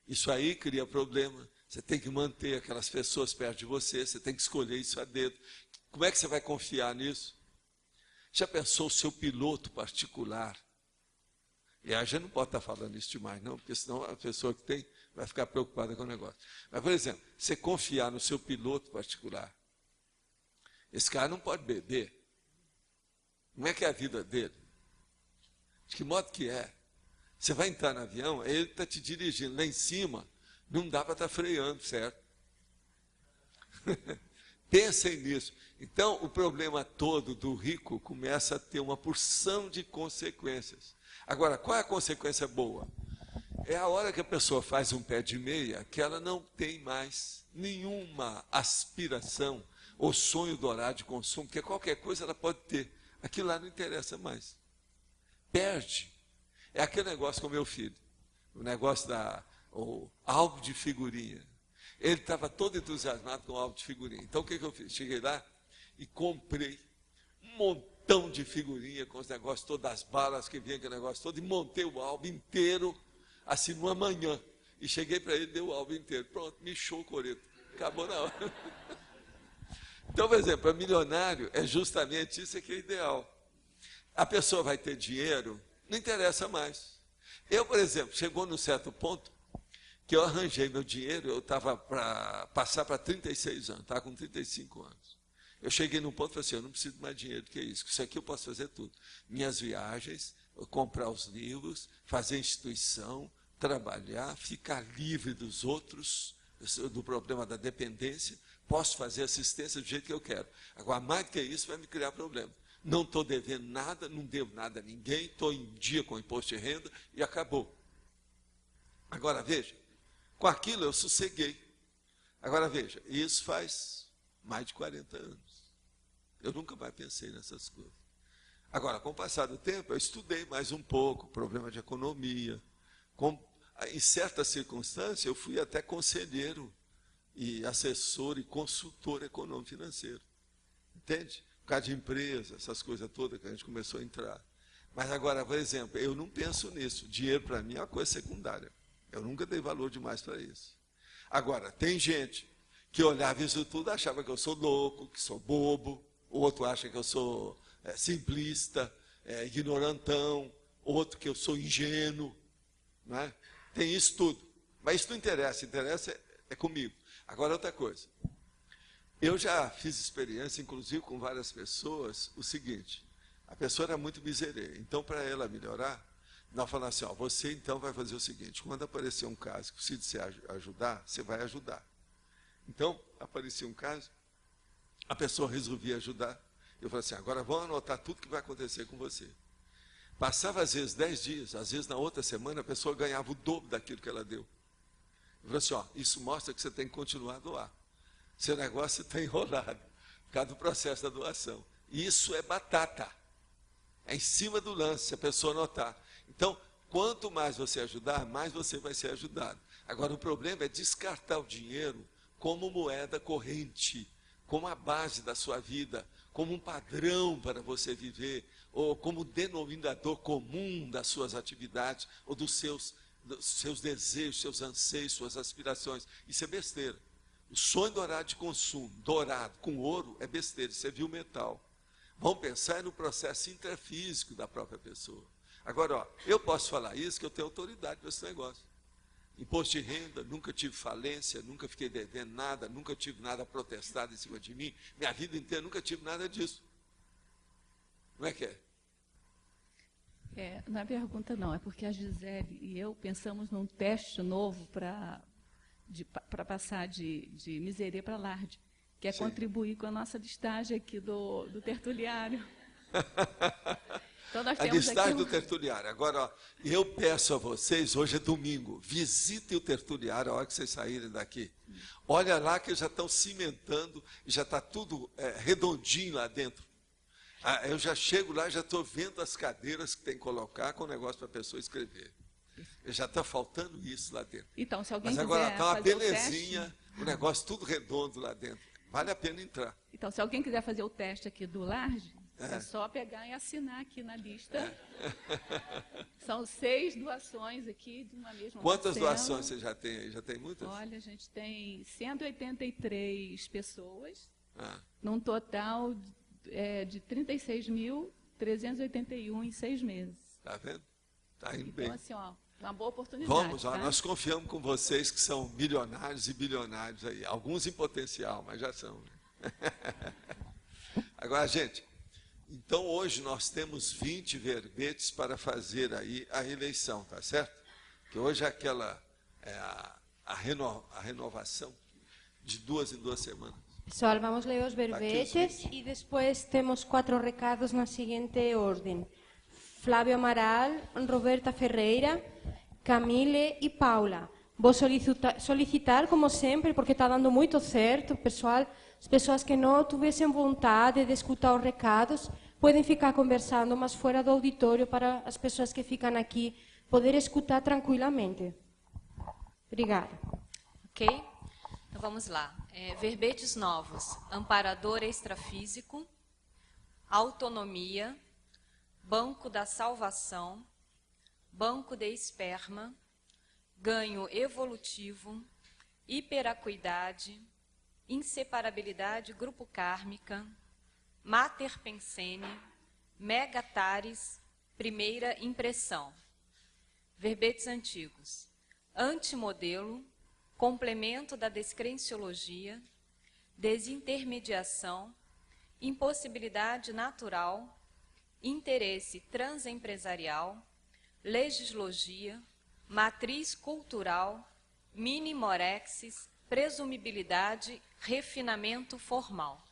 Isso aí cria problema. Você tem que manter aquelas pessoas perto de você, você tem que escolher isso a dedo. Como é que você vai confiar nisso? Já pensou o seu piloto particular? E a gente não pode estar falando isso demais, não, porque senão a pessoa que tem vai ficar preocupada com o negócio. Mas, por exemplo, você confiar no seu piloto particular, esse cara não pode beber. Como é que é a vida dele? De que modo que é? Você vai entrar no avião, ele está te dirigindo lá em cima, não dá para estar freando, certo? Pensem nisso. Então, o problema todo do rico começa a ter uma porção de consequências. Agora, qual é a consequência boa? É a hora que a pessoa faz um pé de meia, que ela não tem mais nenhuma aspiração ou sonho dourado de consumo, porque qualquer coisa ela pode ter. Aquilo lá não interessa mais. Perde. É aquele negócio com o meu filho. O negócio o álbum de figurinha. Ele estava todo entusiasmado com o álbum de figurinha. Então, o que eu fiz? Cheguei lá e comprei um montão de figurinha com os negócios todos, as balas que vinha, aquele negócio todo, e montei o álbum inteiro, assim, numa manhã. E cheguei para ele, dei o álbum inteiro. Pronto, me inchou o coreto. Acabou na hora. Então, por exemplo, para milionário, é justamente isso que é ideal. A pessoa vai ter dinheiro, não interessa mais. Eu, por exemplo, chegou num certo ponto que eu arranjei meu dinheiro, eu estava para passar para 36 anos, estava com 35 anos. Eu cheguei num ponto e falei assim, eu não preciso mais dinheiro do que isso aqui eu posso fazer tudo. Minhas viagens, comprar os livros, fazer instituição, trabalhar, ficar livre dos outros, do problema da dependência, posso fazer assistência do jeito que eu quero. Agora, mais do que isso, vai me criar problema. Não estou devendo nada, não devo nada a ninguém, estou em dia com o imposto de renda e acabou. Agora, veja, com aquilo eu sosseguei. Agora, veja, isso faz mais de 40 anos. Eu nunca mais pensei nessas coisas. Agora, com o passar do tempo, eu estudei mais um pouco, problema de economia. Em certas circunstâncias, eu fui até conselheiro e assessor e consultor econômico financeiro. Entende? Por causa de empresa, essas coisas todas que a gente começou a entrar. Mas agora, por exemplo, eu não penso nisso. Dinheiro para mim é uma coisa secundária. Eu nunca dei valor demais para isso. Agora, tem gente que olhava isso tudo e achava que eu sou louco, que sou bobo. O outro acha que eu sou simplista, ignorantão. Outro que eu sou ingênuo. Não é? Tem isso tudo. Mas isso não interessa. Interessa é comigo. Agora, outra coisa. Eu já fiz experiência, inclusive com várias pessoas, o seguinte, a pessoa era muito miserê, então para ela melhorar, nós falamos assim, você então vai fazer o seguinte, quando aparecer um caso que precisa ajudar, você vai ajudar. Então, aparecia um caso, a pessoa resolvia ajudar, eu falei assim, agora vamos anotar tudo que vai acontecer com você. Passava às vezes 10 dias, às vezes na outra semana a pessoa ganhava o dobro daquilo que ela deu. Ele falou assim, ó, isso mostra que você tem que continuar a doar. Seu negócio está enrolado, por causa do processo da doação. E isso é batata. É em cima do lance, se a pessoa notar. Então, quanto mais você ajudar, mais você vai ser ajudado. Agora, o problema é descartar o dinheiro como moeda corrente, como a base da sua vida, como um padrão para você viver, ou como denominador comum das suas atividades, ou dos seus desejos, seus anseios, suas aspirações. Isso é besteira. O sonho dourado de consumo, dourado com ouro, é besteira, isso é vil metal. Vamos pensar no processo intrafísico da própria pessoa. Agora, ó, eu posso falar isso, que eu tenho autoridade para esse negócio. Imposto de renda, nunca tive falência, nunca fiquei devendo nada, nunca tive nada protestado em cima de mim. Minha vida inteira nunca tive nada disso. Como é que é? Não é pergunta não, é porque a Gisele e eu pensamos num teste novo para passar de miserê para larde, que é contribuir com a nossa listagem aqui do tertuliário. Então nós temos a listagem do tertuliário. Agora, ó, eu peço a vocês, hoje é domingo, visitem o tertuliário a hora que vocês saírem daqui. Olha lá que já estão cimentando, já está tudo redondinho lá dentro. Eu já chego lá, já estou vendo as cadeiras que tem que colocar com o negócio para a pessoa escrever. Já está faltando isso lá dentro. Então, se alguém Mas agora quiser está uma fazer belezinha, o negócio tudo redondo lá dentro. Vale a pena entrar. Então, se alguém quiser fazer o teste aqui do Large, é só pegar e assinar aqui na lista. São 6 doações aqui de uma mesma Quantas parcela. doações você já tem aí? Já tem muitas? Olha, a gente tem 183 pessoas, num total de 36.381 em 6 meses. Está vendo? Está indo bem. Então, assim, ó, uma boa oportunidade. Vamos, ó, tá? nós confiamos com vocês que são milionários e bilionários aí. Alguns em potencial, mas já são. Né? Agora, gente, então hoje nós temos 20 verbetes para fazer aí a eleição, tá certo? Que hoje é aquela, a renovação de 2 em 2 semanas. Pessoal, vamos ler os verbetes e depois temos 4 recados na seguinte ordem. Flávio Amaral, Roberta Ferreira, Camille e Paula. Vou solicitar, como sempre, porque está dando muito certo, pessoal, as pessoas que não tivessem vontade de escutar os recados, podem ficar conversando, mas fora do auditório, para as pessoas que ficam aqui poderem escutar tranquilamente. Obrigada. Ok? Então vamos lá. Verbetes novos. Amparador extrafísico, autonomia, banco da salvação, banco de esperma, ganho evolutivo, hiperacuidade, inseparabilidade grupo kármica, mater pensene, megatares, primeira impressão. Verbetes antigos. Antimodelo, complemento da descrenciologia, desintermediação, impossibilidade natural, interesse transempresarial, legislogia, matriz cultural, minimorexis, presumibilidade, refinamento formal.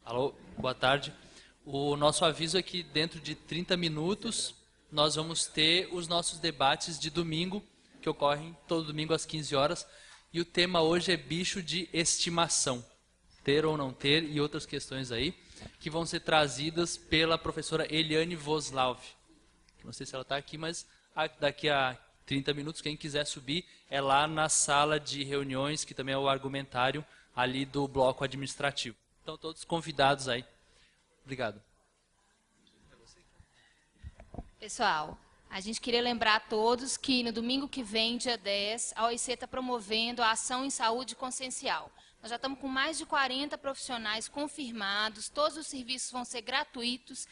Alô, boa tarde. O nosso aviso é que dentro de 30 minutos nós vamos ter os nossos debates de domingo, que ocorrem todo domingo às 15 horas. E o tema hoje é bicho de estimação. Ter ou não ter e outras questões aí, que vão ser trazidas pela professora Eliane Voslav. Não sei se ela está aqui, mas daqui a 30 minutos, quem quiser subir, é lá na sala de reuniões, que também é o argumentário ali do bloco administrativo. Então, todos convidados aí. Obrigado. Pessoal, a gente queria lembrar a todos que no domingo que vem, dia 10, a OIC está promovendo a ação em saúde consciencial. Nós já estamos com mais de 40 profissionais confirmados, todos os serviços vão ser gratuitos,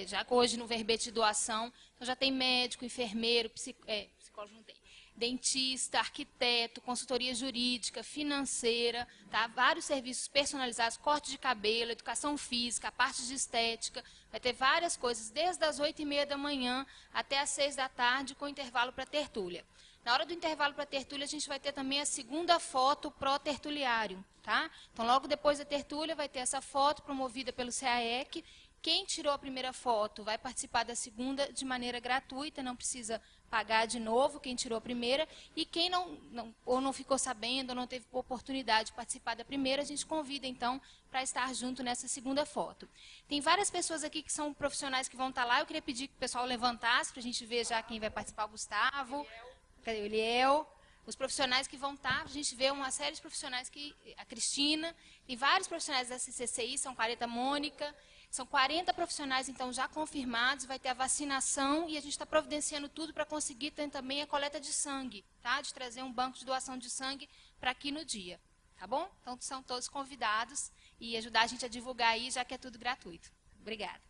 já hoje no verbete de doação. Então já tem médico, enfermeiro, psicólogo não tem, dentista, arquiteto, consultoria jurídica, financeira, tá? Vários serviços personalizados, corte de cabelo, educação física, a parte de estética. Vai ter várias coisas, desde as 8h30 da manhã até as 6 da tarde, com intervalo para tertúlia. Na hora do intervalo para a tertúlia, a gente vai ter também a segunda foto pró-tertuliário, tá? Então, logo depois da tertúlia, vai ter essa foto promovida pelo CAEC. Quem tirou a primeira foto vai participar da segunda de maneira gratuita, não precisa pagar de novo quem tirou a primeira. E quem não ficou sabendo, ou não teve oportunidade de participar da primeira, a gente convida, então, para estar junto nessa segunda foto. Tem várias pessoas aqui que são profissionais que vão estar lá. Eu queria pedir que o pessoal levantasse para a gente ver já quem vai participar. O Gustavo, cadê o Eliel? Os profissionais que vão estar, a gente vê uma série de profissionais a Cristina, tem vários profissionais da CCCI, São Careta Mônica. São 40 profissionais, então, já confirmados, vai ter a vacinação e a gente está providenciando tudo para conseguir ter também a coleta de sangue, tá? De trazer um banco de doação de sangue para aqui no dia, tá bom? Então, são todos convidados e ajudar a gente a divulgar aí, já que é tudo gratuito. Obrigada.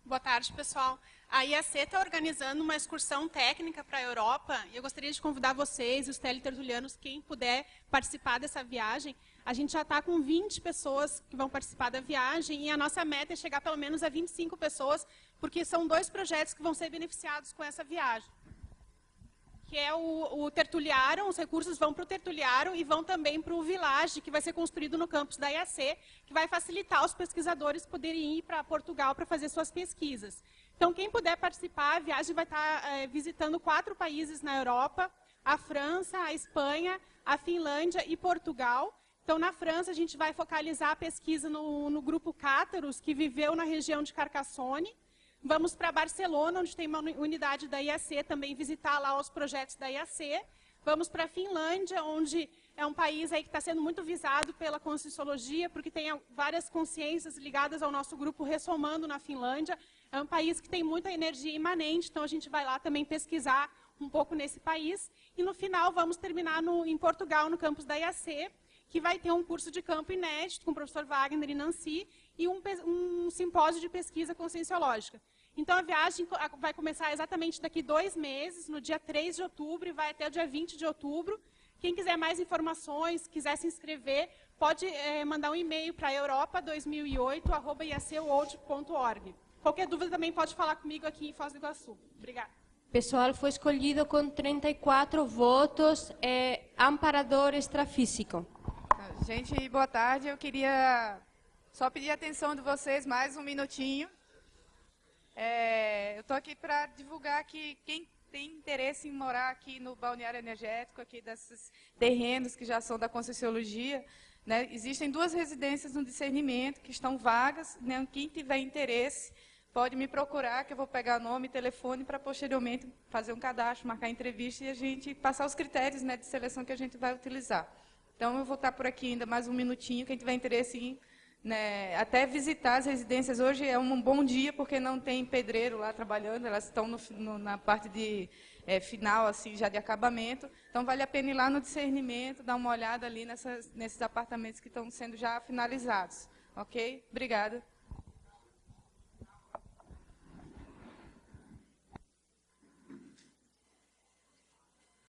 Boa tarde, pessoal. A IAC está organizando uma excursão técnica para a Europa e eu gostaria de convidar vocês, os teletertulianos, quem puder participar dessa viagem. A gente já está com 20 pessoas que vão participar da viagem e a nossa meta é chegar pelo menos a 25 pessoas, porque são 2 projetos que vão ser beneficiados com essa viagem. Que é o Tertuliaram, os recursos vão para o Tertuliaram e vão também para o Village, que vai ser construído no campus da IAC, que vai facilitar os pesquisadores poderem ir para Portugal para fazer suas pesquisas. Então, quem puder participar, a viagem vai estar visitando 4 países na Europa, a França, a Espanha, a Finlândia e Portugal. Então, na França, a gente vai focalizar a pesquisa no grupo Cátaros, que viveu na região de Carcassonne. Vamos para Barcelona, onde tem uma unidade da IAC, também visitar lá os projetos da IAC. Vamos para a Finlândia, onde é um país aí que está sendo muito visado pela Conscienciologia, porque tem várias consciências ligadas ao nosso grupo Ressomando na Finlândia. É um país que tem muita energia imanente, então a gente vai lá também pesquisar um pouco nesse país. E no final vamos terminar em Portugal, no campus da IAC, que vai ter um curso de campo inédito com o professor Wagner e Nancy e um simpósio de pesquisa conscienciológica. Então, a viagem vai começar exatamente daqui 2 meses, no dia 3 de outubro, e vai até o dia 20 de outubro. Quem quiser mais informações, quiser se inscrever, pode mandar um e-mail para europa2008@iacworld.org. Qualquer dúvida também pode falar comigo aqui em Foz do Iguaçu. Obrigada. Pessoal, foi escolhido com 34 votos, amparador extrafísico. Gente, boa tarde. Eu queria só pedir a atenção de vocês mais um minutinho. Eu estou aqui para divulgar que quem tem interesse em morar aqui no balneário energético, aqui desses terrenos que já são da Conscienciologia, né, existem 2 residências no discernimento que estão vagas, né, quem tiver interesse pode me procurar, que eu vou pegar nome e telefone para posteriormente fazer um cadastro, marcar entrevista e a gente passar os critérios, né, de seleção que a gente vai utilizar. Então, eu vou estar por aqui ainda mais um minutinho, quem tiver interesse em até visitar as residências. Hoje é um bom dia, porque não tem pedreiro lá trabalhando, elas estão na parte de final, assim, já de acabamento. Então, vale a pena ir lá no discernimento, dar uma olhada ali nesses apartamentos que estão sendo já finalizados. Ok? Obrigada.